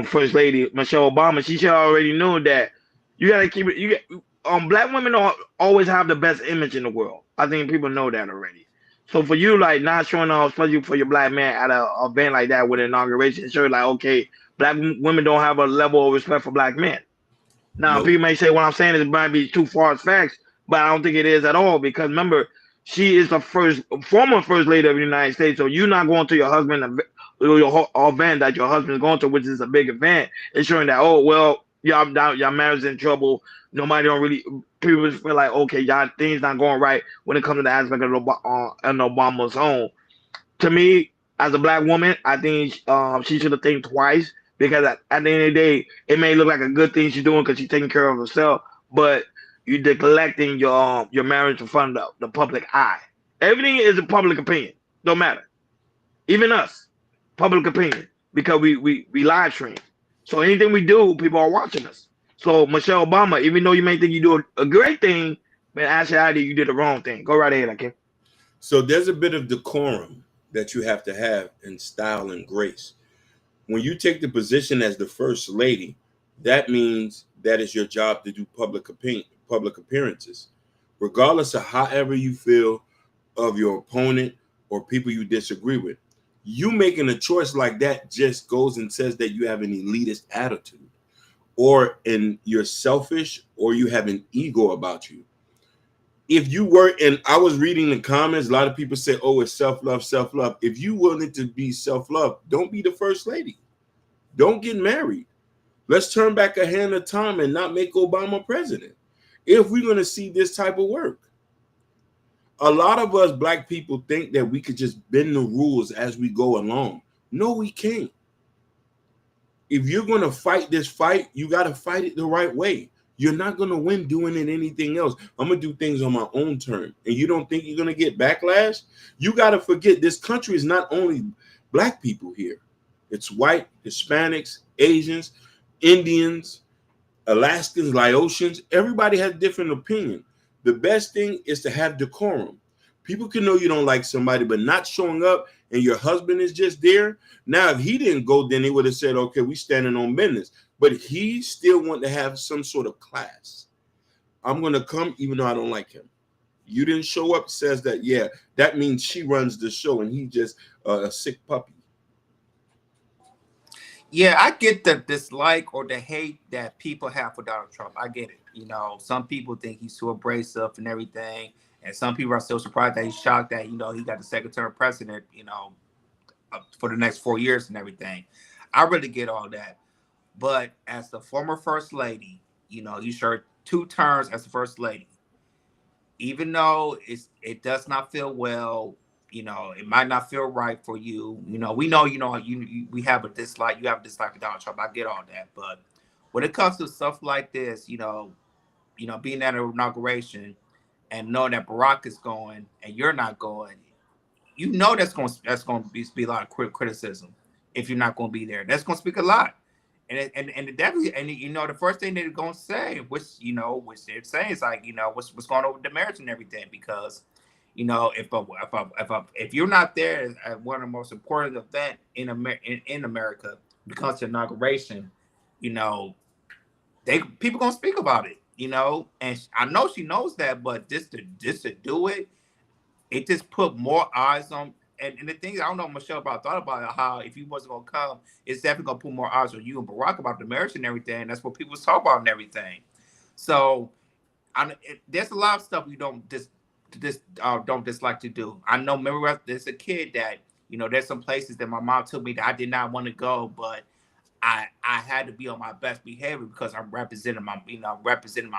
First Lady Michelle Obama, she should already know that you gotta keep it. Black women don't always have the best image in the world. I think people know that already. So for you, like not showing off, especially for your black man at a event like that with an inauguration, show like, okay, black women don't have a level of respect for black men. Now, Nope. people may say what I'm saying is might be too far fetched, but I don't think it is at all, because remember, she is the former first lady of the United States. So you're not going to your husband your event that your husband's going to, which is a big event, ensuring that, oh well, y'all marriage in trouble. Nobody don't really, people feel like, okay, y'all things not going right when it comes to the aspect of an Obama's home. To me, as a black woman, I think she should have think twice, because at the end of the day, it may look like a good thing she's doing because she's taking care of herself, but you're neglecting your marriage in front of the public eye. Everything is a public opinion. Don't matter. Even us, public opinion, because we live stream. So anything we do, people are watching us. So Michelle Obama, even though you may think you do a great thing, but actually you did the wrong thing. Go right ahead, okay? So there's a bit of decorum that you have to have in style and grace. When you take the position as the first lady, that means that it's your job to do public appearances, regardless of however you feel of your opponent or people you disagree with. You making a choice like that just goes and says that you have an elitist attitude, or you're selfish, or you have an ego about you. If you were, and I was reading the comments, a lot of people say, oh, it's self-love, self-love. If you willing to be self-love, don't be the first lady. Don't get married. Let's turn back a hand of time and not make Obama president if we're going to see this type of work. A lot of us black people think that we could just bend the rules as we go along. No, we can't. If you're going to fight this fight, you got to fight it the right way. You're not going to win doing it anything else. I'm going to do things on my own term. And you don't think you're going to get backlash? You got to forget, this country is not only black people here. It's white, Hispanics, Asians, Indians, Alaskans, Laotians. Everybody has a different opinion. The best thing is to have decorum. People can know you don't like somebody, but not showing up and your husband is just there. Now, if he didn't go, then they would have said, okay, we standing on business. But he still want to have some sort of class. I'm going to come even though I don't like him. You didn't show up, says that, yeah, that means she runs the show and he just a sick puppy. Yeah, I get the dislike or the hate that people have for Donald Trump. I get it. Some people think he's too abrasive and everything. And some people are still surprised that he's shocked that, he got the second term president, for the next 4 years and everything. I really get all that. But as the former first lady, you served 2 terms as the first lady. Even though it does not feel well, it might not feel right for you. We know, we have a dislike. You have a dislike for Donald Trump. I get all that. But when it comes to stuff like this, being at an inauguration and knowing that Barack is going and you're not going, that's going to be a lot of criticism if you're not going to be there. That's going to speak a lot. And definitely, and the first thing they're gonna say, which they're saying is like, what's going on with the marriage and everything, because if you're not there at one of the most important events in America, because the inauguration, people gonna speak about it, and I know she knows that, but just to do it, it just put more eyes on. And the thing, I don't know, Michelle, about thought about it, how if you wasn't gonna come, it's definitely gonna put more eyes on you and Barack about the marriage and everything. That's what people was talking about and everything. So there's a lot of stuff we don't just don't dislike to do. I know. Remember, there's a kid that there's some places that my mom took me that I did not want to go, but I had to be on my best behavior because I'm representing my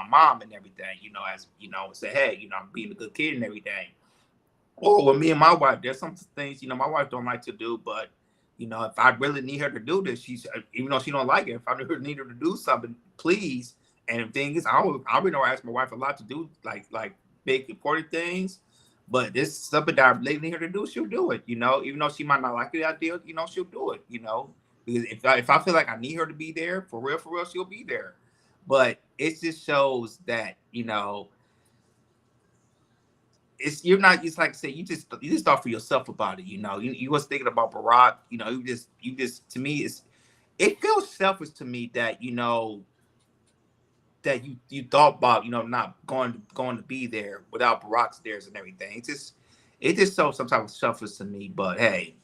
mom and everything. As say, hey, I'm being a good kid and everything. Or with me and my wife, there's some things my wife don't like to do, but if I really need her to do this, she's even though she don't like it, if I need her to do something, please. And the thing is, I really don't ask my wife a lot to do like big important things, but this is something that I really need her to do, she'll do it. Even though she might not like the idea, she'll do it. Because if I feel like I need her to be there for real, she'll be there. But it just shows that you're not just like I said, you just thought for yourself about it. You was thinking about Barack. You just to me it feels selfish to me that that you thought about not going to be there without Barack's there and everything. It just shows some type of selfishness to me. But hey,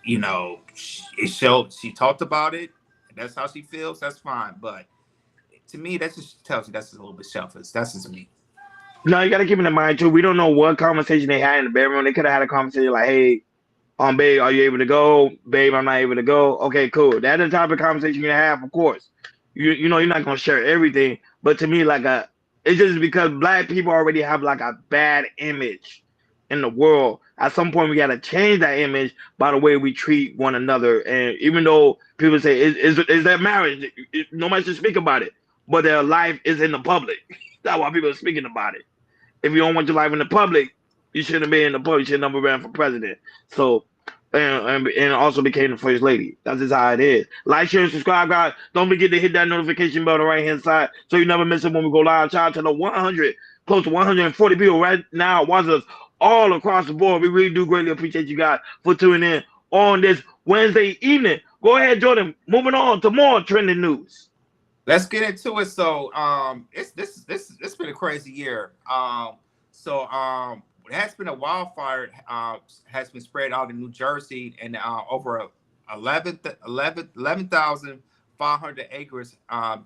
it showed she talked about it. And that's how she feels. That's fine. But to me, that just tells you that's a little bit selfish. That's just me. No, you got to keep in mind too. We don't know what conversation they had in the bedroom. They could have had a conversation like, "Hey, babe, are you able to go? Babe, I'm not able to go. Okay, cool." That's the type of conversation you're gonna have, of course. You're not gonna share everything, but to me, it's just because black people already have like a bad image in the world. At some point, we gotta change that image by the way we treat one another. And even though people say, "Is that marriage?" Nobody should speak about it, but their life is in the public. That's why people are speaking about it. If you don't want your life in the public, you shouldn't be in the public. You should never ran for president. So, and also became the first lady. That's just how it is. Like, share, and subscribe, guys. Don't forget to hit that notification bell on the right hand side so you never miss it when we go live. Shout out to the 100, close to 140 people right now watching us all across the board. We really do greatly appreciate you guys for tuning in on this Wednesday evening. Go ahead, Jordan. Moving on to more trending news. Let's get into it. So it's been a crazy year. It has been a wildfire has been spread out in New Jersey, and over 11,500 acres of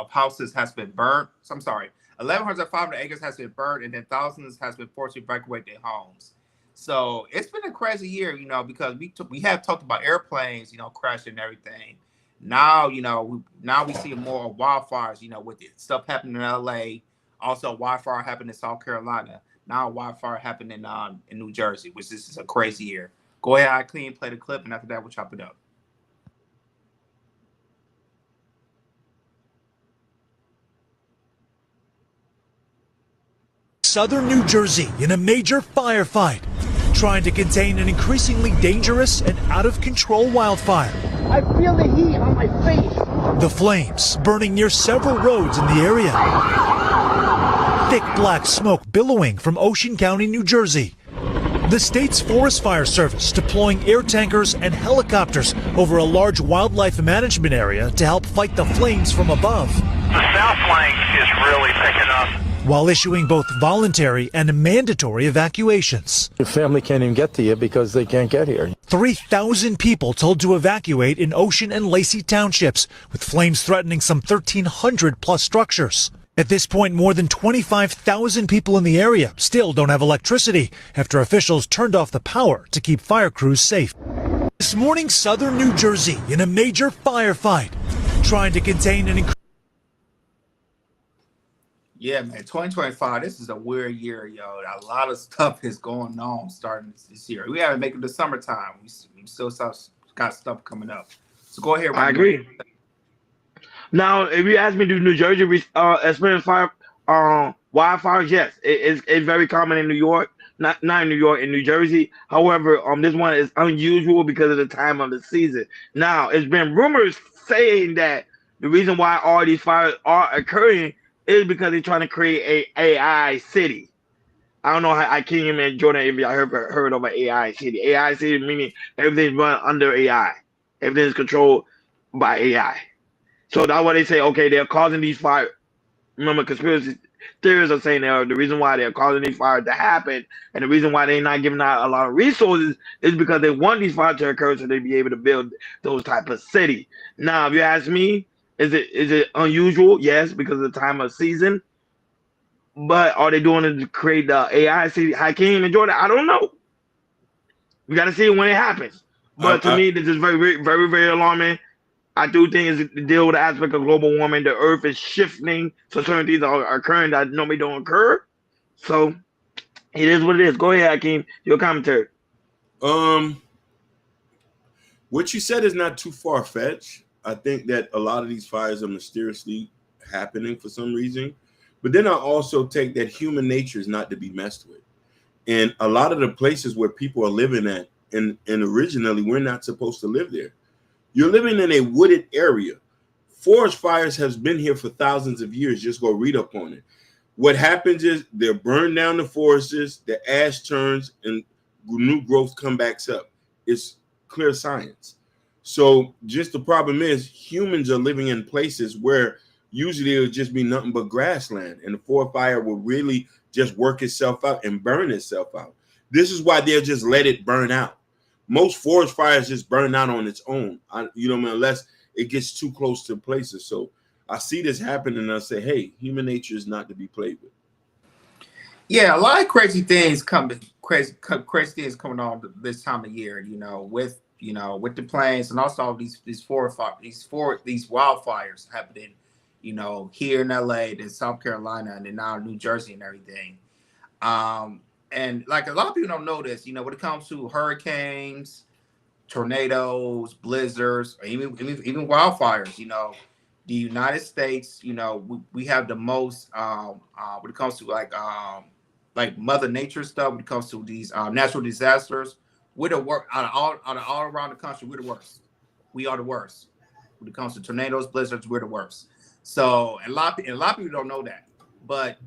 houses has been burned. So I'm sorry, 11,500 acres has been burned, and then thousands has been forced to evacuate their homes. So it's been a crazy year, because we have talked about airplanes, crashing and everything. Now, now we see more wildfires, with it. Stuff happening in LA. Also, wildfire happened in South Carolina. Now, wildfire happened in New Jersey, which is a crazy year. Go ahead, Clean, play the clip, and after that, we'll chop it up. Southern New Jersey in a major firefight, trying to contain an increasingly dangerous and out-of-control wildfire. I feel the heat on my face. The flames burning near several roads in the area. Thick black smoke billowing from Ocean County, New Jersey. The state's Forest Fire Service deploying air tankers and helicopters over a large wildlife management area to help fight the flames from above. The south flank is really picking up. While issuing both voluntary and mandatory evacuations. Your family can't even get to you because they can't get here. 3,000 people told to evacuate in Ocean and Lacey townships, with flames threatening some 1,300 plus structures. At this point, more than 25,000 people in the area still don't have electricity after officials turned off the power to keep fire crews safe. This morning, Southern New Jersey in a major firefight, trying to contain an Yeah, man, 2025, this is a weird year, yo. A lot of stuff is going on starting this year. We haven't made it to summertime. We still got stuff coming up. So go ahead, Ryan. I agree. Now, if you ask me, do New Jersey experience wildfires? Yes, it's very common in New York. Not in New York, in New Jersey. However, this one is unusual because of the time of the season. Now, it's been rumors saying that the reason why all these fires are occurring is because they're trying to create a AI city. I don't know how I can't even Jordan if I heard of an AI city. AI city meaning everything's run under AI. Everything is controlled by AI. So that's why they say, okay, they're causing these fires. Remember, conspiracy theorists are saying that the reason why they're causing these fires to happen and the reason why they're not giving out a lot of resources is because they want these fires to occur so they be able to build those type of city. Now, if you ask me, is it unusual? Yes, because of the time of season. But are they doing it to create the AI? See, Hakeem and Jordan, I don't know. We got to see it when it happens. But to me, this is very, very, very, very alarming. I do think it's to deal with the aspect of global warming. The Earth is shifting, so certain things are occurring that normally don't occur. So it is what it is. Go ahead, Hakeem. Your commentary. What you said is not too far fetched. I think that a lot of these fires are mysteriously happening for some reason. But then I also take that human nature is not to be messed with. And a lot of the places where people are living at, and originally we're not supposed to live there. You're living in a wooded area. Forest fires has been here for thousands of years. Just go read up on it. What happens is they burn down the forests, the ash turns, and new growth comes back up. It's clear science. So just the problem is humans are living in places where usually it would just be nothing but grassland, and the forest fire will really just work itself out and burn itself out. This is why they'll just let it burn out. Most forest fires just burn out on its own. You know what I mean? Unless it gets too close to places. So I see this happen and I say, hey, human nature is not to be played with. Yeah, a lot of crazy things coming on this time of year, with the planes and also these wildfires happening, here in LA, then South Carolina, and then now New Jersey and everything. And like a lot of people don't know this, when it comes to hurricanes, tornadoes, blizzards, or even wildfires, the United States, we have the most when it comes to like Mother Nature stuff. When it comes to these natural disasters, we're the worst out of all around the country. We're the worst. We are the worst when it comes to tornadoes, blizzards. We're the worst. So a lot of people don't know that. But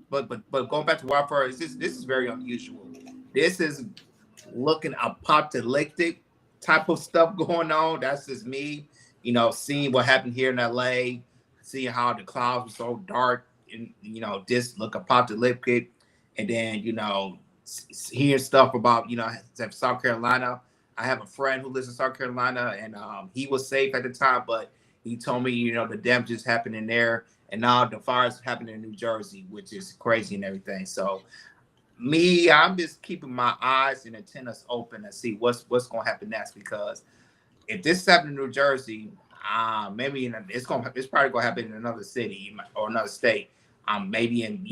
but going back to wildfire, this is very unusual. This is looking apocalyptic type of stuff going on. That's just me, seeing what happened here in LA, seeing how the clouds were so dark, and this look apocalyptic, and then hearing stuff about South Carolina. I have a friend who lives in South Carolina, and he was safe at the time, but he told me the damage is happening there. And now the fires happening in New Jersey, which is crazy and everything. So I'm just keeping my eyes and antennas open and see what's going to happen next. Because if this is happening in New Jersey, maybe it's probably going to happen in another city or another state. Maybe in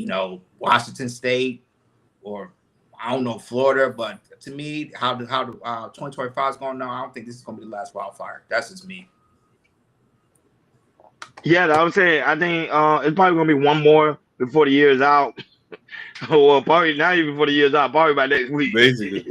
Washington State, or I don't know, Florida. But to me, how the 2025 is going on, I don't think this is going to be the last wildfire. That's just me. Yeah, I would say I think it's probably gonna be one more before the year is out. Well, probably not even before the year is out, probably by next week. Basically.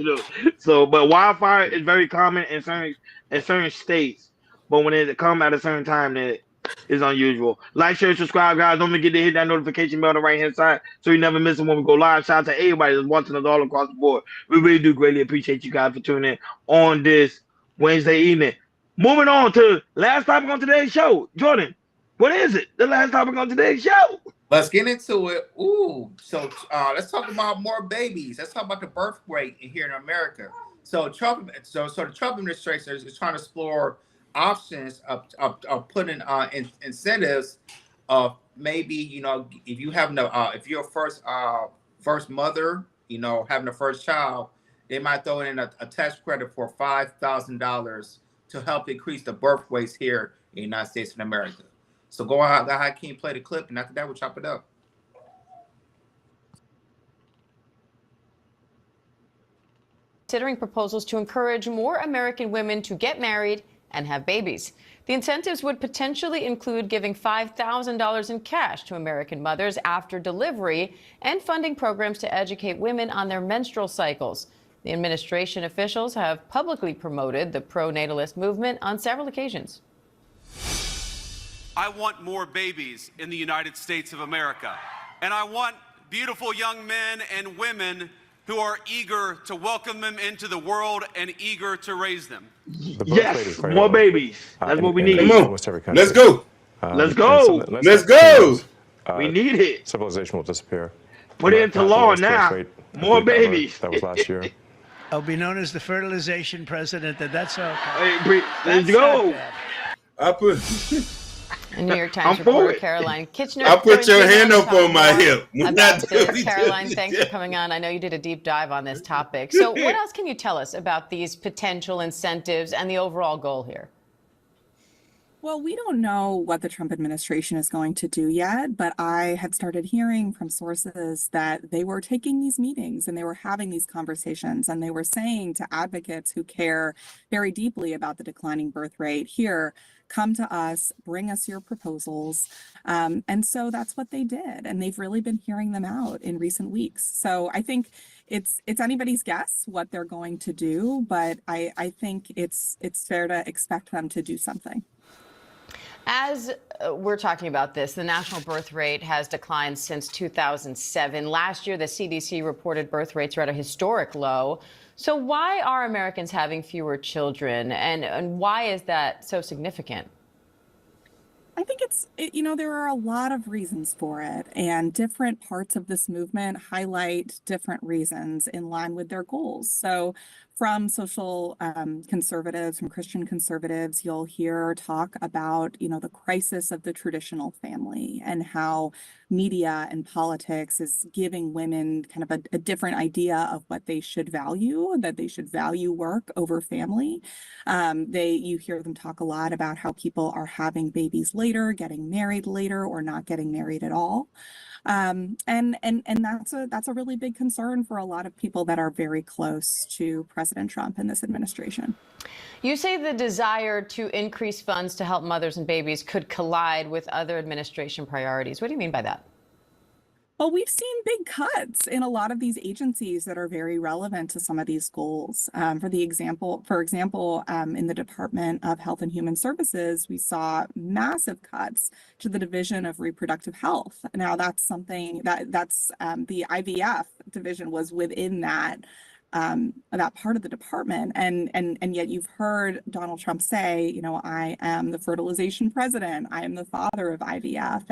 So, but wildfire is very common in certain states. But when it come at a certain time, that is unusual. Like, share, subscribe, guys. Don't forget to hit that notification bell on the right hand side so you never miss it when we go live. Shout out to everybody that's watching us all across the board. We really do greatly appreciate you guys for tuning in on this Wednesday evening. Moving on to last topic on today's show, Jordan. What is it? The last topic on today's show. Let's get into it. Ooh, so let's talk about more babies. Let's talk about the birth rate here in America. So the Trump administration is trying to explore options of putting incentives of maybe if you have if you're first mother, having a first child, they might throw in a tax credit for $5,000 to help increase the birth rates here in the United States of America. So go ahead, Hakeem, play the clip, and after that, we'll chop it up. Considering proposals to encourage more American women to get married and have babies. The incentives would potentially include giving $5,000 in cash to American mothers after delivery and funding programs to educate women on their menstrual cycles. The administration officials have publicly promoted the pro-natalist movement on several occasions. I want more babies in the United States of America, and I want beautiful young men and women who are eager to welcome them into the world and eager to raise them. Yes, more babies. That's what we need. Come on, let's go. Let's go. Let's go. We need it. Civilization will disappear. Put it into law now. More babies. That was last year. I'll be known as the fertilization president. That's okay. Let's go. I put. A New York Times I'm for reporter it. Caroline Kitchener. I put joins your me now hand to up talk on my more hip. about this. Caroline, thanks for coming on. I know you did a deep dive on this topic. So what else can you tell us about these potential incentives and the overall goal here? Well, we don't know what the Trump administration is going to do yet, but I had started hearing from sources that they were taking these meetings and they were having these conversations and they were saying to advocates who care very deeply about the declining birth rate, here, come to us, bring us your proposals. And so that's what they did. And they've really been hearing them out in recent weeks. So I think it's anybody's guess what they're going to do, but I think it's fair to expect them to do something. As we're talking about this, the national birth rate has declined since 2007. Last year, the CDC reported birth rates are at a historic low. So why are Americans having fewer children, and why is that so significant? I think there are a lot of reasons for it, and different parts of this movement highlight different reasons in line with their goals. So from social conservatives, from Christian conservatives, you'll hear talk about, the crisis of the traditional family and how media and politics is giving women kind of a different idea of what they should value, that they should value work over family. You hear them talk a lot about how people are having babies later, getting married later, or not getting married at all. And that's a really big concern for a lot of people that are very close to President Trump and this administration. You say the desire to increase funds to help mothers and babies could collide with other administration priorities. What do you mean by that? Well, we've seen big cuts in a lot of these agencies that are very relevant to some of these goals. For example, in the Department of Health and Human Services, we saw massive cuts to the Division of Reproductive Health. Now, that's something that's the IVF division was within that part of the department, and yet you've heard Donald Trump say, I am the fertilization president, I am the father of IVF,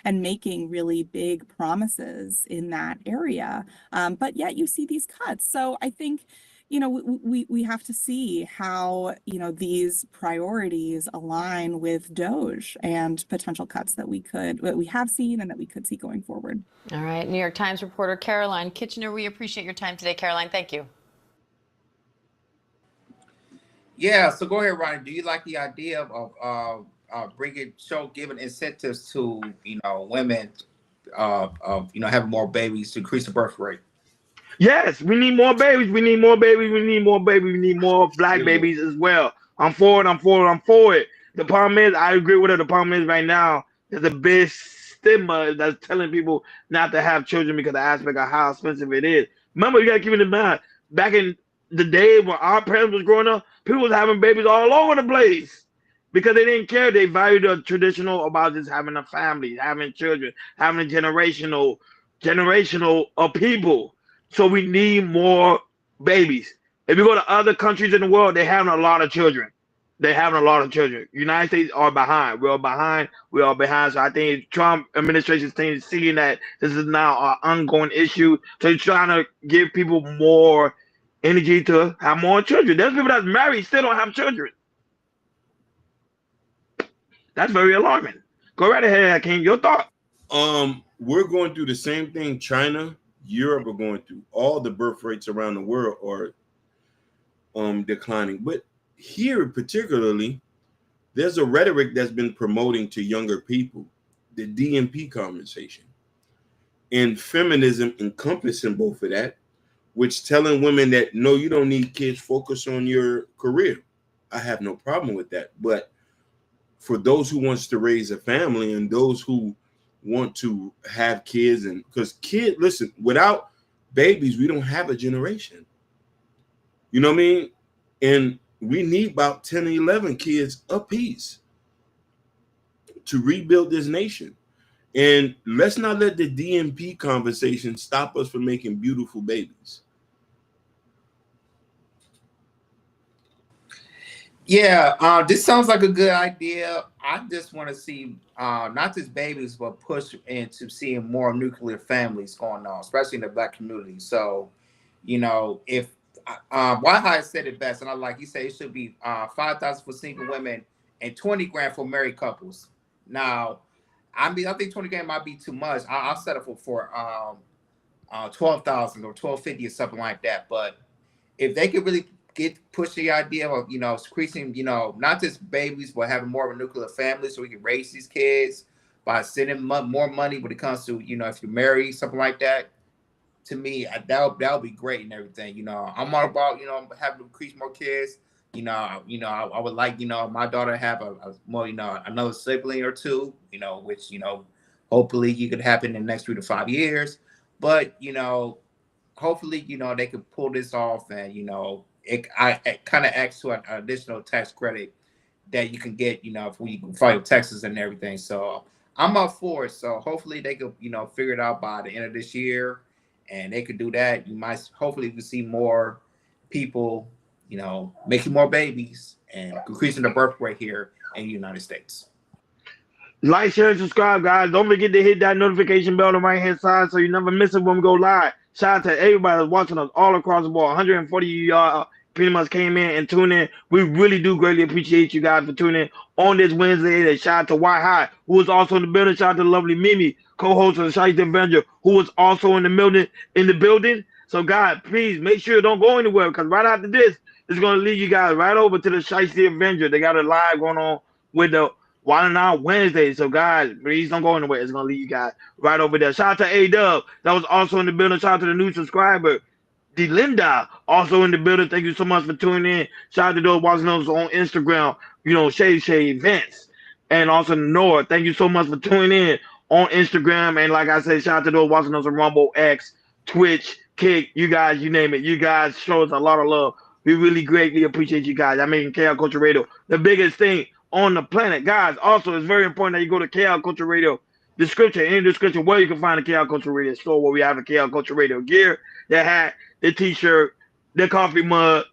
and making really big promises in that area. But yet you see these cuts. So I think, we have to see how, these priorities align with DOGE and potential cuts that we have seen and that we could see going forward. All right. New York Times reporter Caroline Kitchener, we appreciate your time today. Caroline, thank you. Yeah. So go ahead, Ronnie. Do you like the idea of giving incentives to, women, having more babies to increase the birth rate? Yes, we need more babies. We need more babies. We need more babies. We need more black babies as well. I'm for it. The problem is, I agree with her. The problem is right now, there's a big stigma that's telling people not to have children because of the aspect of how expensive it is. Remember, you got to keep it in mind. Back in the day when our parents was growing up, people was having babies all over the place because they didn't care. They valued the traditional about just having a family, having children, having a generational of people. So we need more babies. If you go to other countries in the world, they're having a lot of children. United States are behind. We're behind. So I think Trump administration is seeing that this is now an ongoing issue. So he's trying to give people more energy to have more children. There's people that's married still don't have children. That's very alarming. Go right ahead, Hakeem. Your thought. We're going through the same thing China, Europe are going through. All the birth rates around the world are declining. But here particularly, there's a rhetoric that's been promoting to younger people, the DMP conversation. And feminism encompassing both of that, which telling women that, no, you don't need kids, focus on your career. I have no problem with that. But for those who wants to raise a family and those who want to have kids, and because listen, without babies, we don't have a generation. You know what I mean? And we need about 10 or 11 kids apiece to rebuild this nation. And let's not let the DMP conversation stop us from making beautiful babies. Yeah, this sounds like a good idea. I just want to see not just babies, but push into seeing more nuclear families going on, especially in the Black community. So, if Whitehouse said it best, and he said it should be $5,000 for single women and $20,000 for married couples. Now, I think 20K might be too much. I'll settle for 12,000 or 1250 or something like that. But if they could really push the idea of increasing not just babies but having more of a nuclear family, so we can raise these kids by sending more money when it comes to if you marry something like that. To me, that would be great and everything. I'm all about having to increase more kids. I would like my daughter to have a more another sibling or two. Which hopefully you could happen in the next 3 to 5 years. But hopefully they could pull this off, and it kind of acts to an additional tax credit that you can get if we file taxes and everything. So I'm up for it. So hopefully they could figure it out by the end of this year, and they could do that. Hopefully we see more people making more babies and increasing the birth rate here in the United States. Like, share, and subscribe, guys. Don't forget to hit that notification bell on the right hand side so you never miss it when we go live. Shout out to everybody that's watching us all across the board. 140 y'all pretty much came in and tuned in. We really do greatly appreciate you guys for tuning in on this Wednesday. And shout out to White High, who was also in the building. Shout out to lovely Mimi, co-host of the Shiesty Avenger, who was also in the building. So, guys, please make sure don't go anywhere, because right after this, it's going to lead you guys right over to the Shiesty Avenger. They got a live going on with the Wild Out Wednesday. So, guys, please don't go anywhere. It's going to lead you guys right over there. Shout out to A-Dub, that was also in the building. Shout out to the new subscriber, DeLinda, also in the building. Thank you so much for tuning in. Shout out to those watching us on Instagram, Shay events, and also Noah. Thank you so much for tuning in on Instagram. And like I said, shout out to those watching us on Rumble, X, Twitch, Kick, you guys, you name it. You guys show us a lot of love. We really greatly appreciate you guys. I'm making KL Culture Radio the biggest thing on the planet. Guys, also, it's very important that you go to KL Culture Radio description, in the description, where you can find the KL Culture Radio store, where we have the KL Culture Radio gear, the hat, the t-shirt, the coffee mug,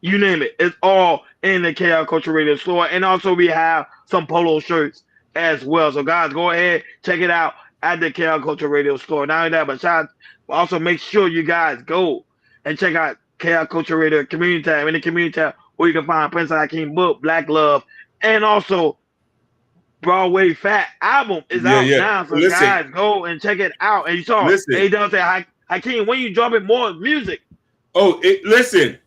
you name it. It's all in the KL Culture Radio store. And also we have some polo shirts as well. So guys, go ahead, check it out at the KL Culture Radio store. Not only that, but also make sure you guys go and check out KL Culture Radio community tab. In the community tab, where you can find Prince Hakeem book, Black Love, and also Broadway Fat album is out now. So guys, go and check it out. And you saw A-Dub say, Hakeem, when you dropping more music? Oh, listen,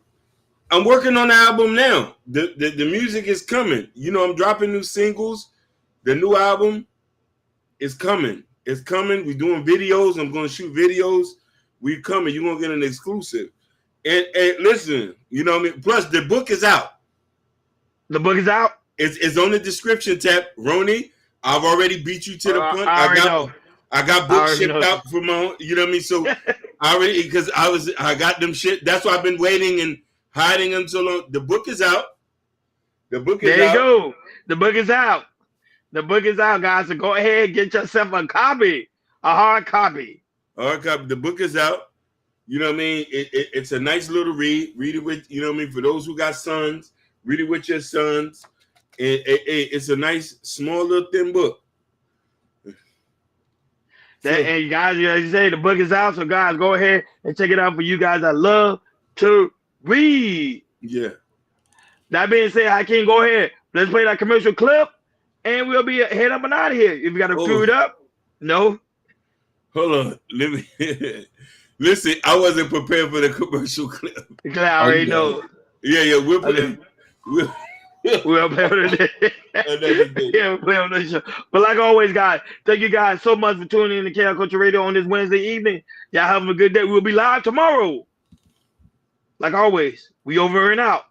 I'm working on the album now. The music is coming. I'm dropping new singles. The new album is coming. It's coming. We're doing videos. I'm going to shoot videos. We're coming. You're going to get an exclusive. And listen, plus the book is out. The book is out? It's on the description tab. Ronnie, I've already beat you to the punch. I got books shipped out for my own, you know what I mean? So I already, because I got them shit. That's why I've been waiting and hiding them so long. The book is out. The book is out. There you go. The book is out. The book is out, guys. So go ahead and get yourself a copy. A hard copy. The book is out. You know what I mean? It's a nice little read. Read it with, you know what I mean? For those who got sons, read it with your sons. It's a nice, small, little thin book. And you guys, as you say, the book is out. So, guys, go ahead and check it out for you guys that love to read. Yeah. That being said, Hakeem, go ahead. Let's play that commercial clip, and we'll be head up and out of here. If you got to cue it up, no. Hold on. Let me listen. I wasn't prepared for the commercial clip. I already know. Yeah. We'll put it. We'll play on the yeah, we'll play on the show. But like always, guys, thank you guys so much for tuning in to KL Culture Radio on this Wednesday evening. Y'all have a good day. We'll be live tomorrow. Like always, we over and out.